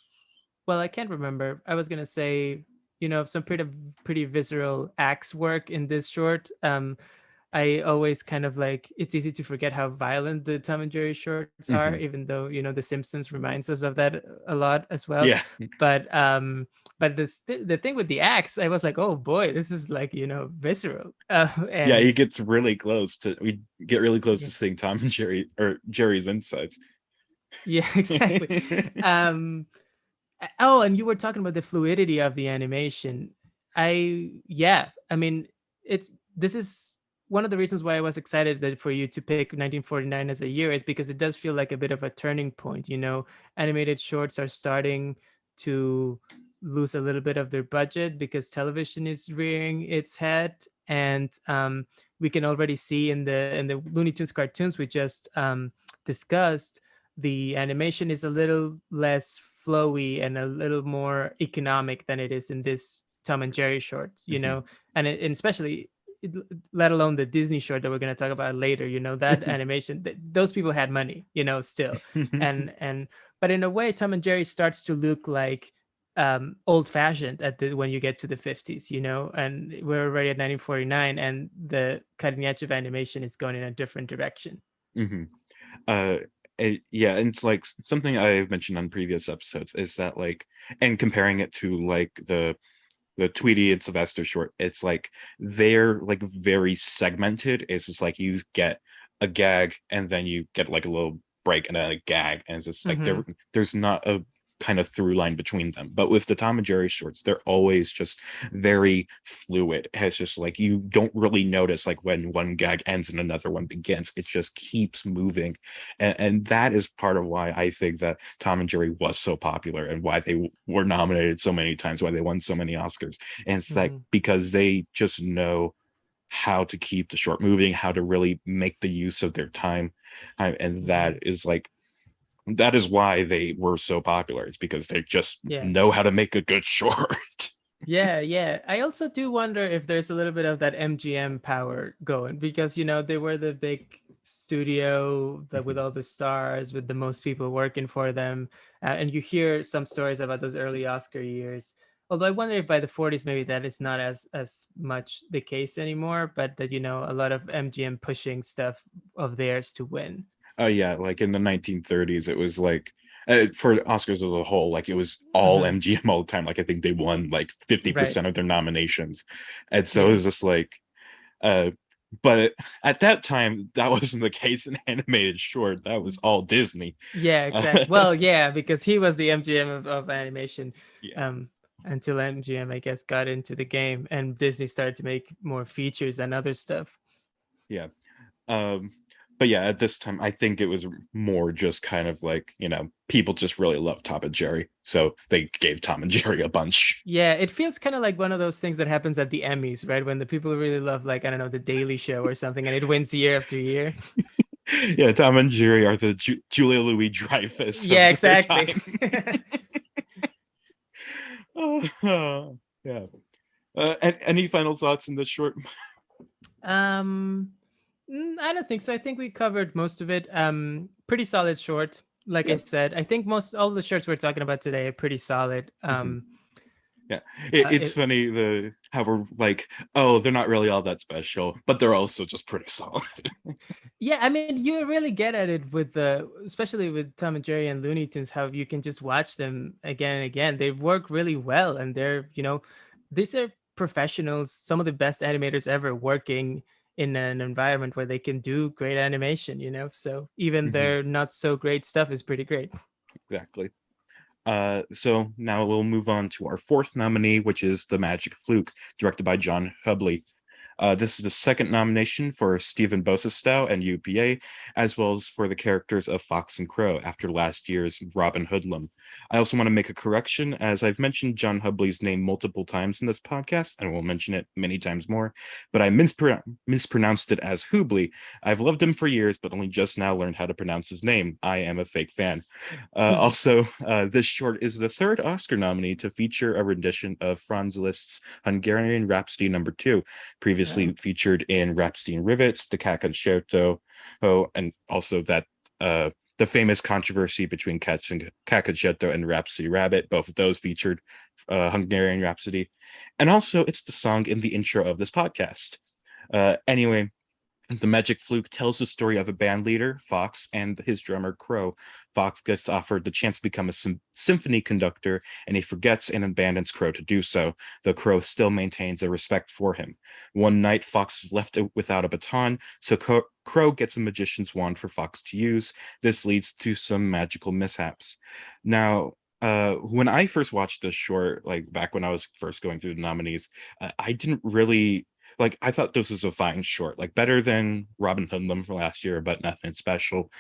well, I can't remember. I was gonna say, some pretty visceral axe work in this short. I always kind of like, it's easy to forget how violent the Tom and Jerry shorts are, even though The Simpsons reminds us of that a lot as well. Yeah. But the thing with the axe, I was like, oh boy, this is like visceral. And yeah, we get really close to seeing Tom and Jerry or Jerry's insides. Yeah, exactly. Oh, and you were talking about the fluidity of the animation. I mean, this is one of the reasons why I was excited for you to pick 1949 as a year, is because it does feel like a bit of a turning point. Animated shorts are starting to lose a little bit of their budget because television is rearing its head, and we can already see in the Looney Tunes cartoons we just discussed, the animation is a little less flowy and a little more economic than it is in this Tom and Jerry short, and especially, let alone the Disney short that we're going to talk about later, that animation, those people had money, still. But in a way, Tom and Jerry starts to look like old fashioned when you get to the 50s, and we're already at 1949, and the cutting edge of animation is going in a different direction. Yeah, and it's like something I've mentioned on previous episodes is that like, and comparing it to like the Tweety and Sylvester short, it's like they're like very segmented. It's just like you get a gag and then you get like a little break and then a gag, and it's just like there's not a kind of through line between them. But with the Tom and Jerry shorts, they're always just very fluid. It's just like you don't really notice like when one gag ends and another one begins. It just keeps moving, and that is part of why I think that Tom and Jerry was so popular and why they were nominated so many times, why they won so many Oscars. And it's like because they just know how to keep the short moving, how to really make the use of their time, and that is why they were so popular. It's because they just know how to make a good short. Yeah. I also do wonder if there's a little bit of that MGM power going, because they were the big studio with all the stars, with the most people working for them. And you hear some stories about those early Oscar years. Although I wonder if by the 40s maybe that is not as much the case anymore, but that a lot of MGM pushing stuff of theirs to win. Oh yeah, like in the 1930s, it was like for Oscars as a whole, like it was all Mhm. MGM all the time. Like I think they won like 50% Right. of their nominations, and so it Yeah. was just like, uh, but at that time that wasn't the case in animated short. That was all Disney. Yeah, exactly. Uh, Well, yeah, because he was the MGM of animation, yeah, um, until MGM, I guess, got into the game and Disney started to make more features and other stuff. yeah. Um, but yeah, at this time, I think it was more just kind of like, people just really love Tom and Jerry, so they gave Tom and Jerry a bunch. Yeah, it feels kind of like one of those things that happens at the Emmys, right? When the people really love, like, I don't know, The Daily Show or something, and it wins year after year. Yeah, Tom and Jerry are the Julia Louis Dreyfus of Yeah, their exactly. time. Yeah. Any final thoughts in this short? Um, I don't think so. I think we covered most of it. Pretty solid short. Like I Yeah. said, I think most all the shorts we're talking about today are pretty solid. Mhm. Yeah, it's It, funny how we're like, oh, they're not really all that special, but they're also just pretty solid. Yeah, I mean, you really get at it with especially with Tom and Jerry and Looney Tunes, how you can just watch them again and again. They work really well, and these are professionals, some of the best animators ever working in an environment where they can do great animation. So even Mhm, their not so great stuff is pretty great. exactly. So now we'll move on to our fourth nominee, which is The Magic Fluke, directed by John Hubley. This is the second nomination for Stephen Bosastow and UPA, as well as for the characters of Fox and Crow after last year's Robin Hoodlum. I also want to make a correction, as I've mentioned John Hubley's name multiple times in this podcast, and will mention it many times more, but I mispronounced it as Hubley. I've loved him for years, but only just now learned how to pronounce his name. I am a fake fan. Also, this short is the third Oscar nominee to feature a rendition of Franz Liszt's Hungarian Rhapsody No. 2, previously featured in Rhapsody and Rivets, the Cacciato, and also that the famous controversy between Cacciato and Rhapsody Rabbit. Both of those featured Hungarian Rhapsody. And also, it's the song in the intro of this podcast. Anyway, The Magic Fluke tells the story of a band leader, Fox, and his drummer, Crow. Fox gets offered the chance to become a symphony conductor, and he forgets and abandons Crow to do so, though Crow still maintains a respect for him. One night, Fox is left without a baton, so Crow gets a magician's wand for Fox to use. This leads to some magical mishaps. Now, when I first watched this short, like back when I was first going through the nominees, I didn't really I thought this was a fine short, like better than Robin Hoodlum from last year, but nothing special.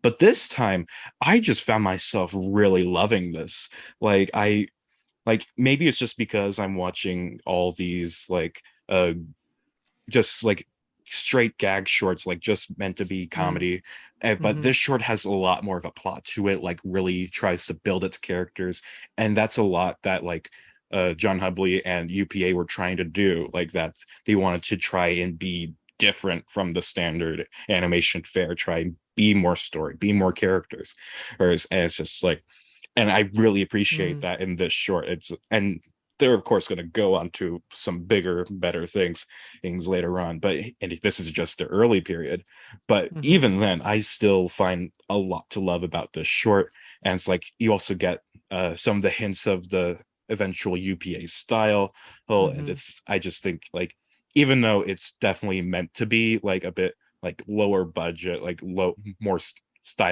But this time, I just found myself really loving this. I maybe it's just because I'm watching all these just straight gag shorts, like just meant to be comedy. But Mm-hmm. this short has a lot more of a plot to it, like really tries to build its characters, and that's a lot that John Hubley and UPA were trying to do, like that they wanted to try and be different from the standard animation fare, try and be more story, be more characters. And it's just and I really appreciate that in this short. And they're of course going to go on to some bigger, better things later on. And this is just the early period. But Mm-hmm. even then, I still find a lot to love about this short. And it's like you also get some of the hints of the eventual UPA style. And Mm-hmm. I just think even though it's definitely meant to be like a bit like lower budget, like more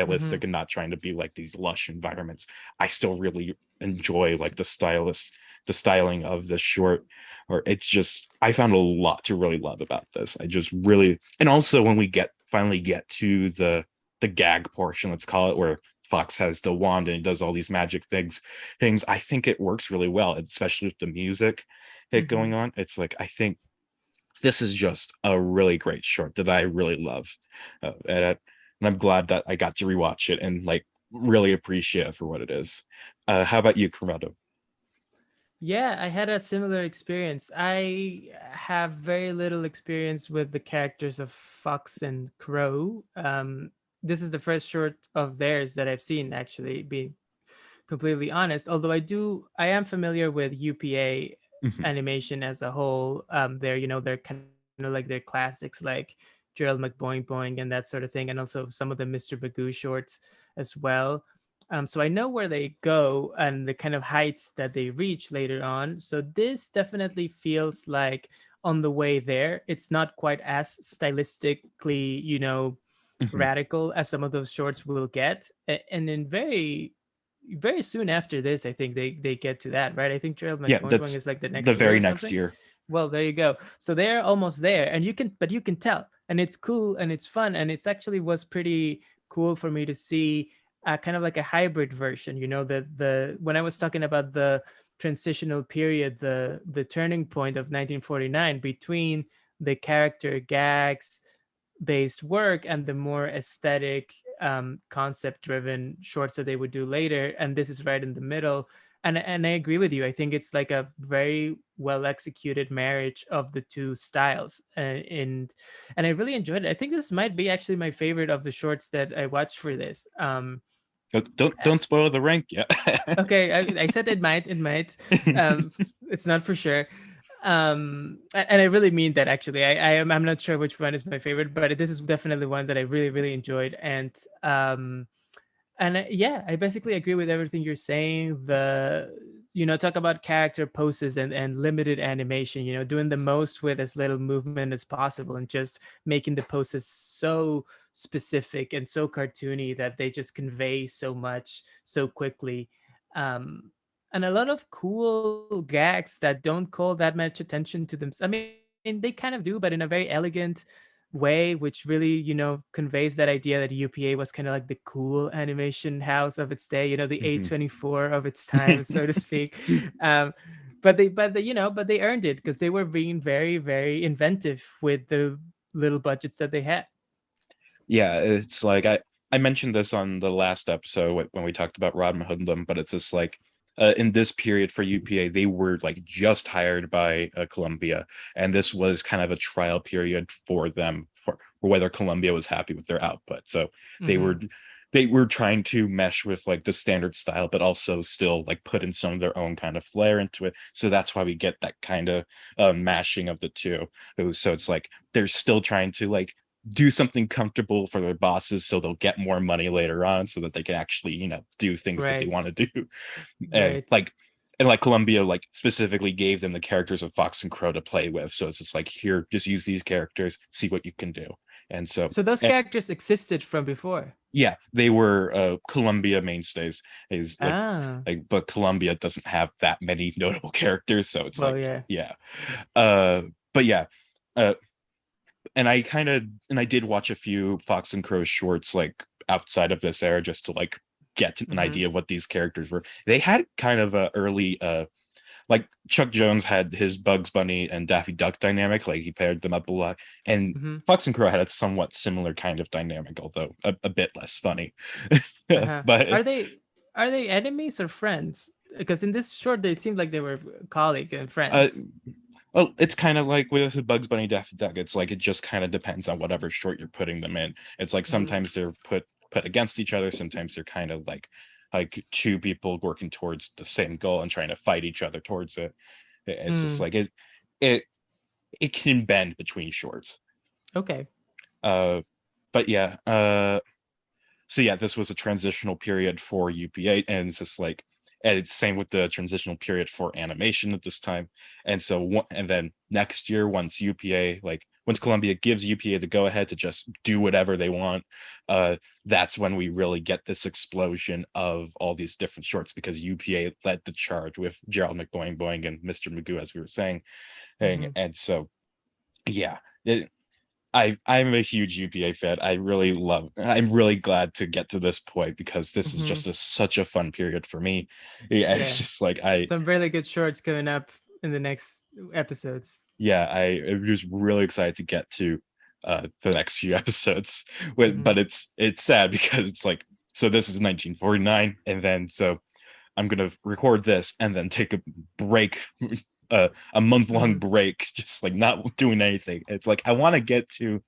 Mm-hmm. stylistic and not trying to be like these lush environments, I still really enjoy like the styling of this short. Or it's just, I found a lot to really love about this. I just really, and also when we finally get to the gag portion, let's call it, where Fox has the wand and does all these magic things, I think it works really well, especially with the music Mm-hmm. going on. It's like, I think this is just a really great short that I really love. And I'm glad that I got to rewatch it and really appreciate it for what it is. How about you, Conrado? Yeah, I had a similar experience. I have very little experience with the characters of Fox and Crow. This is the first short of theirs that I've seen, actually, being completely honest. Although I am familiar with UPA Mhm. animation as a whole. They're kind of like their classics, like Gerald McBoing Boing and that sort of thing, and also some of the Mr. Magoo shorts as well. So I know where they go and the kind of heights that they reach later on. So this definitely feels like on the way there. It's not quite as stylistically, Mhm. radical as some of those shorts will get. And then very soon after this, I think they get to that, right? I think Gerald Yeah, McBoing Boing that's is like the the next year very or next something. year. Well, there you go. So they're almost there, and you can tell, and it's cool and it's fun, and it's actually was pretty cool for me to see kind of like a hybrid version. The when I was talking about the transitional period, the turning point of 1949 between the character gags based work and the more aesthetic concept driven shorts that they would do later, and this is right in the middle. And I agree with you. I think it's like a very well executed marriage of the two styles, and I really enjoyed it. I think this might be actually my favorite of the shorts that I watched for this. Don't spoil the rank yet. Okay, I said it might. It's not for sure. And I really mean that, actually. I'm not sure which one is my favorite, but this is definitely one that I really really enjoyed. And yeah, I basically agree with everything you're saying. Talk about character poses and limited animation, doing the most with as little movement as possible, and just making the poses so specific and so cartoony that they just convey so much so quickly. And a lot of cool gags that don't call that much attention to them. I mean, they kind of do, but in a very elegant way, which really, conveys that idea that UPA was kind of like the cool animation house of its day, the Mhm. A24 of its time, so to speak. Um, but they earned it because they were being very, very inventive with the little budgets that they had. Yeah, it's like I mentioned this on the last episode when we talked about Rodman Hoodlum, but it's just like in this period for UPA, they were like just hired by Columbia, and this was kind of a trial period for them for whether Columbia was happy with their output. So they Hmm. were they were trying to mesh with like the standard style, but also still like put in some of their own kind of flair into it. So that's why we get that kind of mashing of the two. So it's like they're still trying to like do something comfortable for their bosses so they'll get more money later on so that they can actually do things that they Right. want to do. and Right. like and like Columbia like specifically gave them the characters of Fox and Crow to play with, so it's just like, here, just use these characters, see what you can do. And so So those and characters existed from before. yeah, they were Columbia mainstays. Is Ah, but Columbia doesn't have that many notable characters, so it's well, like, yeah. yeah. But yeah, uh and I did watch a few Fox and Crow shorts like outside of this era just to like get an Hmm. idea of what these characters were. They had kind of a early like Chuck Jones had his Bugs Bunny and Daffy Duck dynamic, like he paired them up a lot. And Hmm. Fox and Crow had a somewhat similar kind of dynamic, although a bit less funny. Uh-huh. But Are they enemies or friends? Because in this short, they seemed like they were colleague and uh friends. well, it's kind of like with Bugs Bunny, Daffy Duck. It's like it just kind of depends on whatever short you're putting them in. It's like Hmm. sometimes they're put against each other. Sometimes they're kind of like two people working towards the same goal and trying to fight each other towards it. It's just Mm, like it it can bend between shorts. okay. Uh, but yeah. So yeah, this was a transitional period for UPA, and it's just like, and it's same with the transitional period for animation at this time. And so and then next year, once Columbia gives UPA the go ahead to just do whatever they want, that's when we really get this explosion of all these different shorts, because UPA led the charge with Gerald McBoing Boing and Mr. Magoo, as we were saying. and, Hmm. and so yeah, I'm a huge UPA fan. I'm really glad to get to this point, because this is Hmm. just such a fun period for me. Yeah, it's Yeah. just like Some really good shorts coming up in the next episodes. I'm just really excited to get to the next few episodes. Hmm. But it's sad because it's like, so this is 1949, and then I'm gonna record this and then take a break, a month-long break, just like not doing anything. It's like I want to get to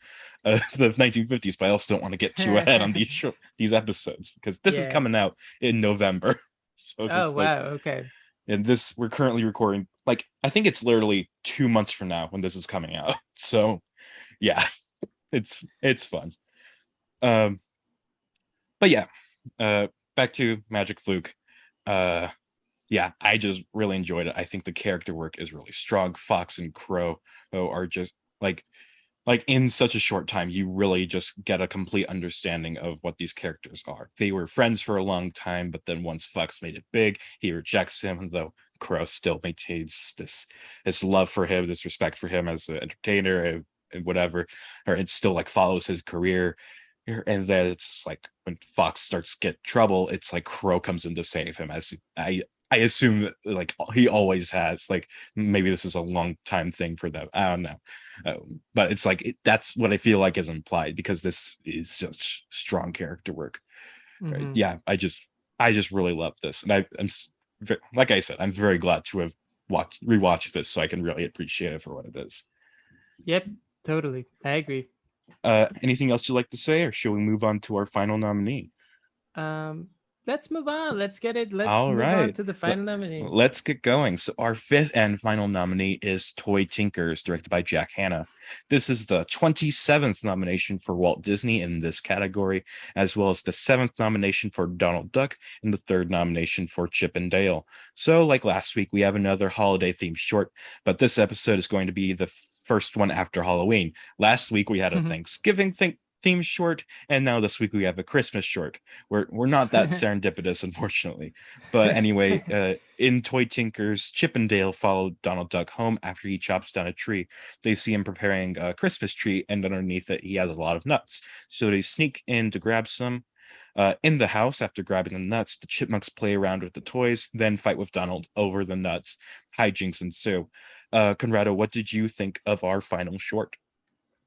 the 1950s, but I also don't want to get too ahead on these episodes because this is Yeah. coming out in November. So it's Oh just like, wow. Okay. and this we're currently recording. Like I think it's literally 2 months from now when this is coming out. So yeah, it's fun. Um, but yeah, back to Magic Fluke. Uh, yeah, I just really enjoyed it. I think the character work is really strong. Fox and Crow are just like in such a short time, you really just get a complete understanding of what these characters are. They were friends for a long time, but then once Fox made it big, he rejects him, though Crow still maintains this love for him, this respect for him as an entertainer and whatever, or it still like follows his career. And then it's like when Fox starts to get trouble, it's like Crow comes in to save him, as I assume that like he always has. Like maybe this is a long time thing for them. I don't know, but it's like that's what I feel like is implied because this is such strong character work. Right? Mm-hmm. Yeah, I just really love this, and like I said, I'm very glad to have rewatched this so I can really appreciate it for what it is. Yep. Totally. I agree. Anything else you'd like to say, or should we move on to our final nominee? Um, let's move on. Let's get it. Let's All move on right. to the final nominee. Let's get going. So our fifth and final nominee is Toy Tinkers, directed by Jack Hanna. This is the 27th nomination for Walt Disney in this category, as well as the 7th nomination for Donald Duck and the 3rd nomination for Chip and Dale. So like last week, we have another holiday themed short, but this episode is going to be the first one after Halloween. Last week we had a Thanksgiving theme short, and now this week we have a Christmas short. We're not that serendipitous, unfortunately. But anyway, in Toy Tinkers, Chip and Dale follow Donald Duck home after he chops down a tree. They see him preparing a Christmas tree, and underneath it he has a lot of nuts. So they sneak in to grab some. In the house, after grabbing the nuts, the chipmunks play around with the toys, then fight with Donald over the nuts. Hijinks ensue. Conrado, what did you think of our final short?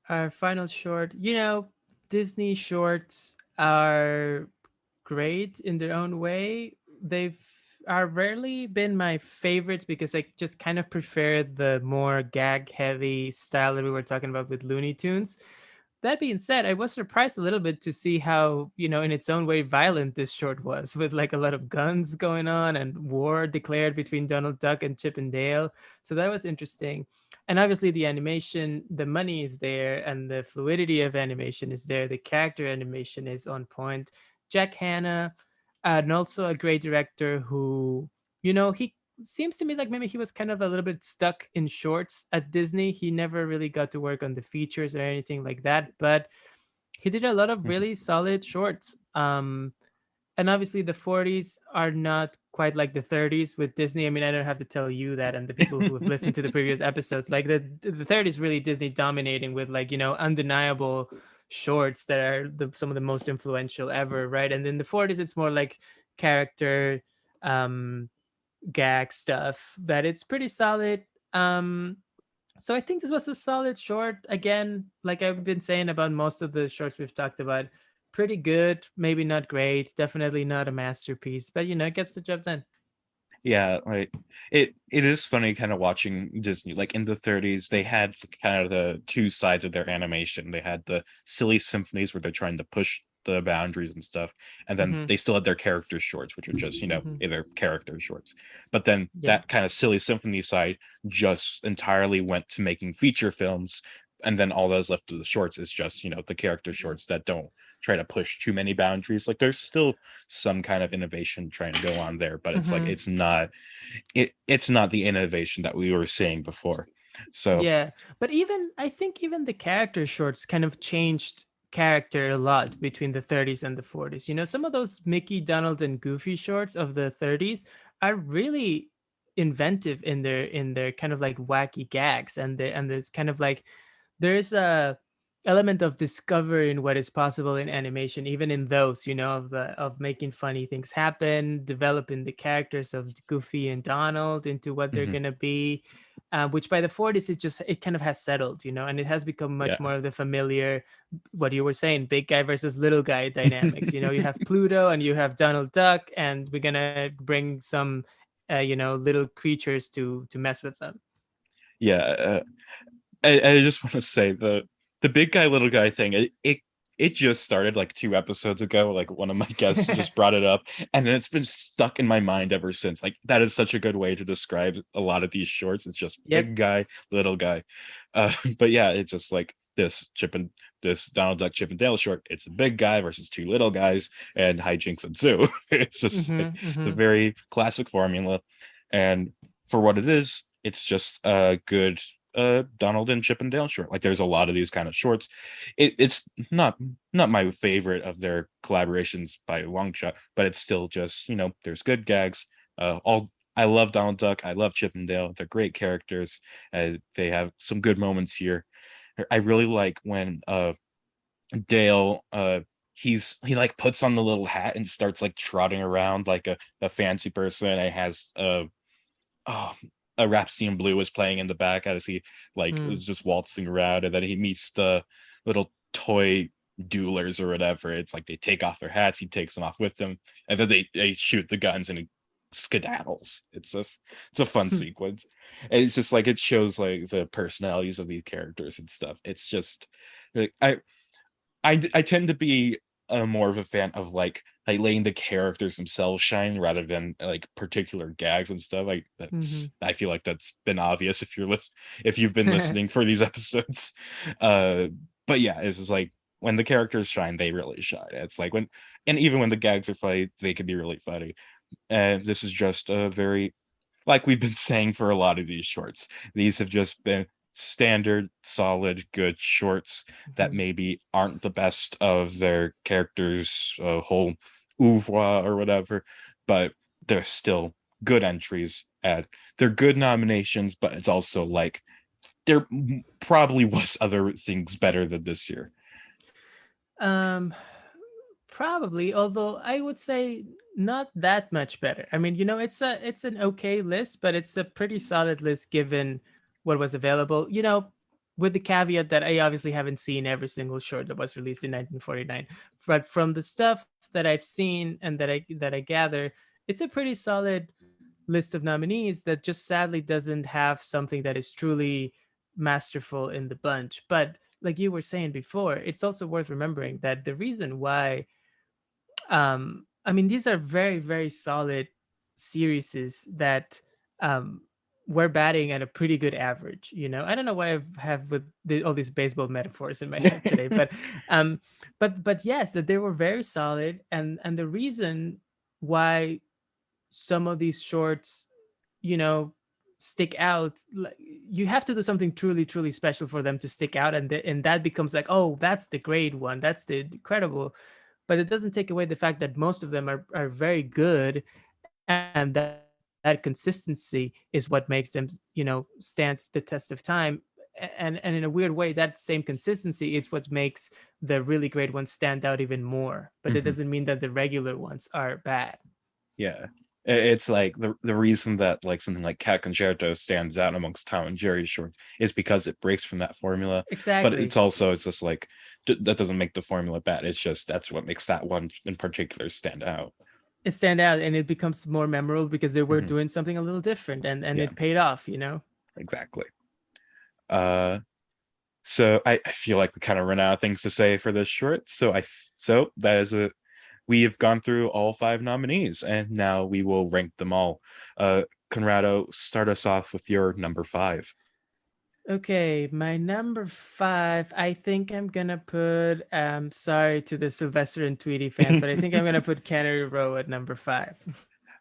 Our final short. Disney shorts are great in their own way. They've are rarely been my favorites because I just kind of prefer the more gag heavy style that we were talking about with Looney Tunes. That being said, I was surprised a little bit to see how, in its own way, violent this short was, with like a lot of guns going on and war declared between Donald Duck and Chip and Dale. So that was interesting. And obviously, the animation, the money is there, and the fluidity of animation is there. The character animation is on point. Jack Hanna, and also a great director who, he seems to me like maybe he was kind of a little bit stuck in shorts at Disney. He never really got to work on the features or anything like that, but he did a lot of really solid shorts. And obviously the 40s are not quite like the 30s with Disney. I mean, I don't have to tell you that, and the people who have listened to the previous episodes, like the 30s really Disney dominating with like, undeniable shorts that are some of the most influential ever, right? And in the 40s it's more like character gag stuff that it's pretty solid. So I think this was a solid short. Again, like I've been saying about most of the shorts we've talked about, pretty good, maybe not great, definitely not a masterpiece, but it gets the job done. Yeah, like it is funny kind of watching Disney. Like in the 30s, they had kind of the two sides of their animation. They had the silly symphonies where they're trying to push the boundaries and stuff, and then they still had their character shorts, which are just either character shorts. But then that kind of silly symphony side just entirely went to making feature films, and then all that's left of the shorts is just the character shorts that don't try to push too many boundaries. Like there's still some kind of innovation trying to go on there, but it's like it's not the innovation that we were seeing before. So yeah, but I think even the character shorts kind of changed character a lot between the 30s and the 40s. Some of those Mickey, Donald, and Goofy shorts of the 30s are really inventive in their kind of like wacky gags, and there's kind of like there's element of discovering what is possible in animation, even in those, of making funny things happen, developing the characters of Goofy and Donald into what they're Mhm. gonna be, which by the 40s it kind of has settled, and it has become much Yeah. more of the familiar, what you were saying, big guy versus little guy dynamics. You have Pluto and you have Donald Duck, and we're gonna bring some, little creatures to mess with them. Yeah. I just want to say the big guy little guy thing. It just started like 2 episodes ago. Like one of my guests just brought it up, and then it's been stuck in my mind ever since. Like that is such a good way to describe a lot of these shorts. It's just Yep. big guy, little guy. But yeah, it's just like this Donald Duck Chip and Dale short. It's a big guy versus two little guys, and hijinks ensue. It's just like the very classic formula, and for what it is, it's just a good Donald and Chip and Dale short. Like there's a lot of these kind of shorts. It's not my favorite of their collaborations by a long shot, but it's still just, there's good gags. All I love Donald Duck. I love Chip and Dale. They're great characters. They have some good moments here. I really like when Dale he like puts on the little hat and starts like trotting around like a fancy person and has oh, a Rhapsody in Blue was playing in the back as he like was just waltzing around, and then he meets the little toy duelers or whatever. It's like they take off their hats, he takes them off with them, and then they shoot the guns and it skedaddles. It's a fun sequence. And it's just like it shows like the personalities of these characters and stuff. It's just like I tend to be more of a fan of like letting the characters themselves shine rather than like particular gags and stuff. Like that's I feel like that's been obvious if you've been listening for these episodes. But yeah, it's just like when the characters shine, they really shine. It's like and even when the gags are funny, they can be really funny. And this is just a very, like we've been saying for a lot of these shorts, these have just been standard, solid, good shorts that maybe aren't the best of their characters' whole oeuvre or whatever, but they're still good entries. They're good nominations, but it's also like there probably was other things better than this year. Probably, although I would say not that much better. I mean, it's an okay list, but it's a pretty solid list given what was available. With the caveat that I obviously haven't seen every single short that was released in 1949, but from the stuff that I've seen and that I gather, it's a pretty solid list of nominees that just sadly doesn't have something that is truly masterful in the bunch. But like you were saying before, it's also worth remembering that the reason why, I mean, these are very, very solid series that were batting at a pretty good average. I don't know why I have all these baseball metaphors in my head today, but yes, that they were very solid, and the reason why some of these shorts, you know, stick out, like, you have to do something truly, truly special for them to stick out, and that becomes like, oh, that's the great one, that's the incredible. But it doesn't take away the fact that most of them are very good, and that consistency is what makes them, stand the test of time. And in a weird way, that same consistency is what makes the really great ones stand out even more. But it doesn't mean that the regular ones are bad. Yeah. It's like the reason that like something like Cat Concerto stands out amongst Tom and Jerry's shorts is because it breaks from that formula. But Exactly. it's just like that doesn't make the formula bad. It's just that's what makes that one in particular stand out. It stand out and it becomes more memorable because they were doing something a little different, and Yeah. it paid off. Exactly. So I feel like we kind of run out of things to say for this short. So that is a we have gone through all 5 nominees, and now we will rank them all. Conrado, start us off with your number 5. Okay, my number 5, I think I'm gonna put, sorry to the Sylvester and Tweety fans, but I think I'm gonna put Canary Row at number 5.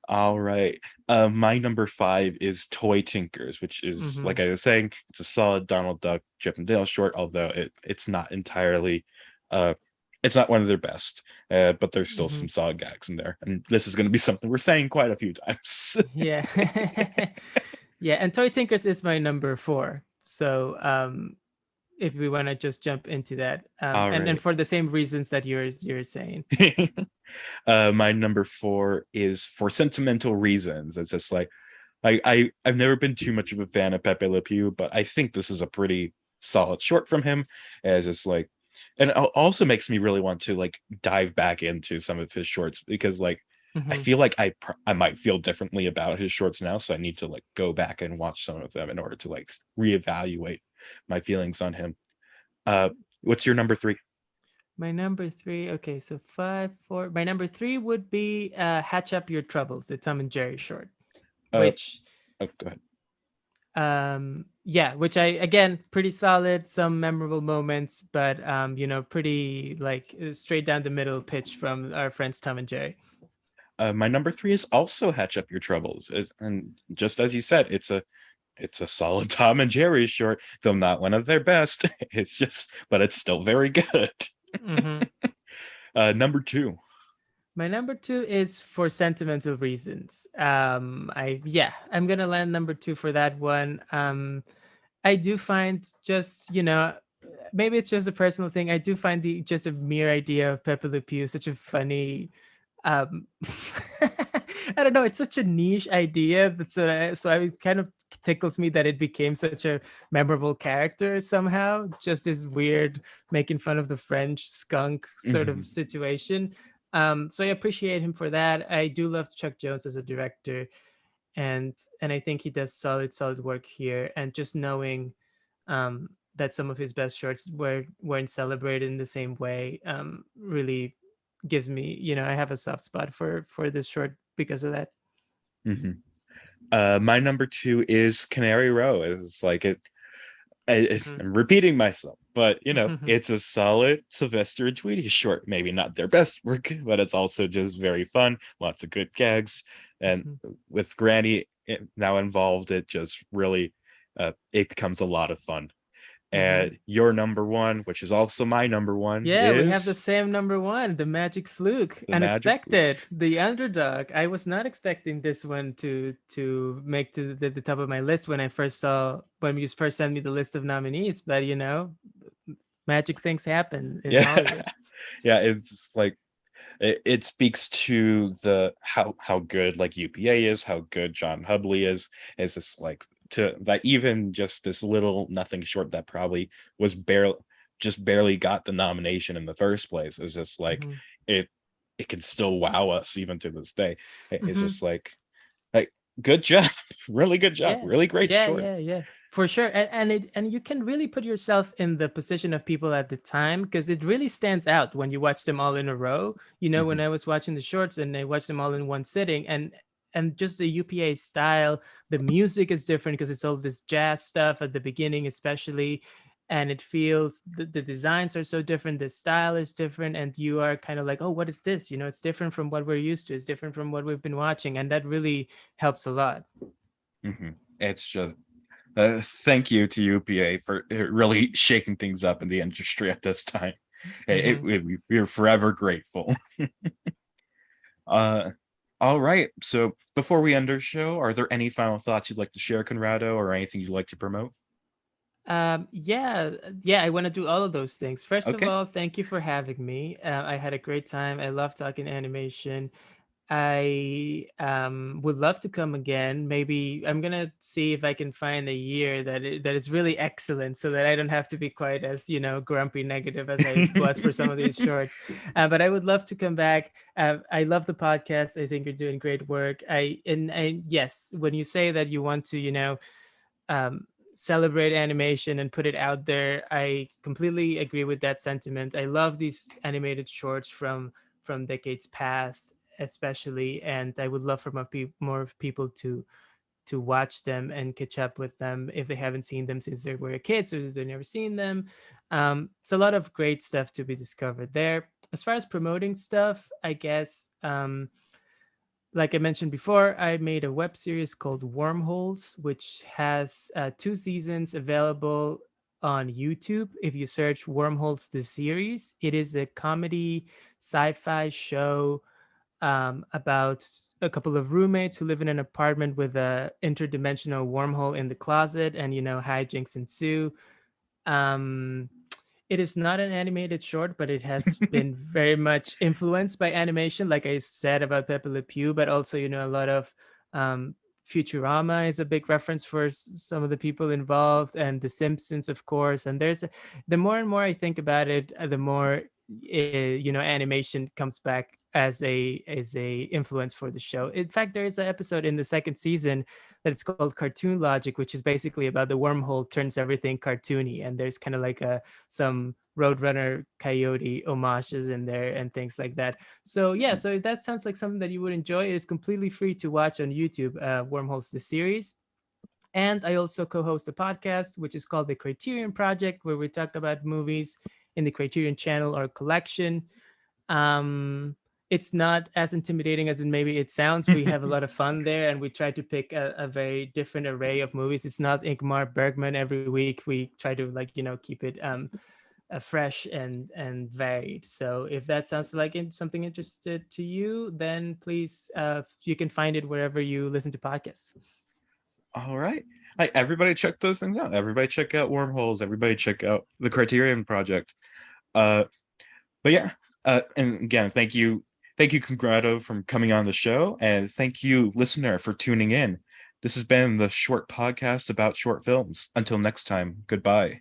All right. My number 5 is Toy Tinkers, which is, like I was saying, it's a solid Donald Duck Chip and Dale short, although it's not entirely it's not one of their best, but there's still some solid gags in there. And this is going to be something we're saying quite a few times. Yeah. Yeah, and Toy Tinkers is my number 4. So if we want to just jump into that, All and right. for the same reasons that you're saying. My number 4 is for sentimental reasons. It's just like I've never been too much of a fan of Pepe Le Pew, but I think this is a pretty solid short from him. As it's like, and it also makes me really want to like dive back into some of his shorts because like I Mhm. feel like I might feel differently about his shorts now, so I need to like go back and watch some of them in order to like reevaluate my feelings on him. Uh, what's your number 3? My number 3. Okay, so 5, 4. My number 3 would be "Hatch Up Your Troubles," the Tom and Jerry short, Uh, which oh, go ahead. yeah, which I again pretty solid, some memorable moments, but pretty like straight down the middle pitch from our friends Tom and Jerry. My number 3 is also Hatch Up Your Troubles, and just as you said, it's a solid Tom and Jerry short, though not one of their best. It's just, but it's still very good. Hmm. Number 2. My number 2 is for sentimental reasons. I'm gonna land number 2 for that one. I do find just maybe it's just a personal thing. I do find the just a mere idea of Pepe Le Pew such a funny um I don't know, it's such a niche idea that so I kind of tickles me that it became such a memorable character somehow, just this weird making fun of the French skunk sort of Mhm. situation. So I appreciate him for that. I do love Chuck Jones as a director, and I think he does solid work here, and just knowing that some of his best shorts weren't celebrated in the same way really gives me, I have a soft spot for this short because of that. Mhm. My number 2 is Canary Row. It's like Mhm. I'm repeating myself, but Mhm. it's a solid Sylvester and Tweety short. Maybe not their best work, but it's also just very fun. Lots of good gags, and Mhm. with Granny now involved, it just really it becomes a lot of fun. Mhm. And your number 1, which is also my number 1, Yeah, we have the is same number 1, the Magic Fluke. the Magic Fluke. Unexpected, the underdog. I was not expecting this one to make to the top of my list when you first sent me the list of nominees, but magic things happen in Yeah, Hollywood. yeah. It's just like it speaks to the how good like UPA is, how good John Hubley is. It's just like to that even just this little nothing short that probably was barely got the nomination in the first place. Is just like Mhm. it it can still wow us even to this day. It's Mhm. just like good job, really good job, Yeah, really great yeah, short. yeah, yeah, for sure. And you can really put yourself in the position of people at the time, because it really stands out when you watch them all in a row. When Mhm. I was watching the shorts and I watched them all in one sitting, and just the UPA style, the music is different because it's all this jazz stuff at the beginning, especially. And it feels the designs are so different, the style is different, and you are kind of like, oh, what is this? It's different from what we're used to, it's different from what we've been watching, and that really helps a lot. It's just thank you to UPA for really shaking things up in the industry at this time. Hmm. We're forever grateful. Uh, all right. So before we end our show, are there any final thoughts you'd like to share, Conrado, or anything you'd like to promote? Yeah, I want to do all of those things. First of Okay. all, thank you for having me. I had a great time. I love talking animation. I would love to come again. Maybe I'm gonna see if I can find a year that is really excellent, so that I don't have to be quite as grumpy negative as I was for some of these shorts. But I would love to come back. I love the podcast. I think you're doing great work. And yes, when you say that you want to, um, celebrate animation and put it out there, I completely agree with that sentiment. I love these animated shorts from decades past, especially, and I would love for more people to watch them and catch up with them if they haven't seen them since they were kids or they've never seen them. It's a lot of great stuff to be discovered there. As far as promoting stuff, I guess. Like I mentioned before, I made a web series called Wormholes, which has 2 seasons available on YouTube. If you search Wormholes the series, it is a comedy sci-fi show about a couple of roommates who live in an apartment with a interdimensional wormhole in the closet, and hijinks ensue. Um, it is not an animated short, but it has been very much influenced by animation, like I said about Pepe Le Pew, but also, a lot of um, Futurama is a big reference for some of the people involved, and The Simpsons, of course. And the more and more I think about it, the more animation comes back as a influence for the show. In fact, there is an episode in the second season that it's called Cartoon Logic, which is basically about the wormhole turns everything cartoony, and there's kind of like some Roadrunner Coyote homages in there and things like that. So yeah, so that sounds like something that you would enjoy. It is completely free to watch on YouTube, Wormholes the series. And I also co-host a podcast which is called the Criterion Project, where we talk about movies in the Criterion channel or collection. um it's not as intimidating as maybe it sounds. We have a lot of fun there, and we try to pick a very different array of movies. It's not Ingmar Bergman every week. We try to keep it fresh and varied. So if that sounds like something interested to you, then please, you can find it wherever you listen to podcasts. All right. Like, everybody check those things out. Everybody check out Wormholes. Everybody check out the Criterion Project. But yeah, and again, thank you, Conrado, for coming on the show, and thank you, listener, for tuning in. This has been the short podcast about short films. Until next time, goodbye.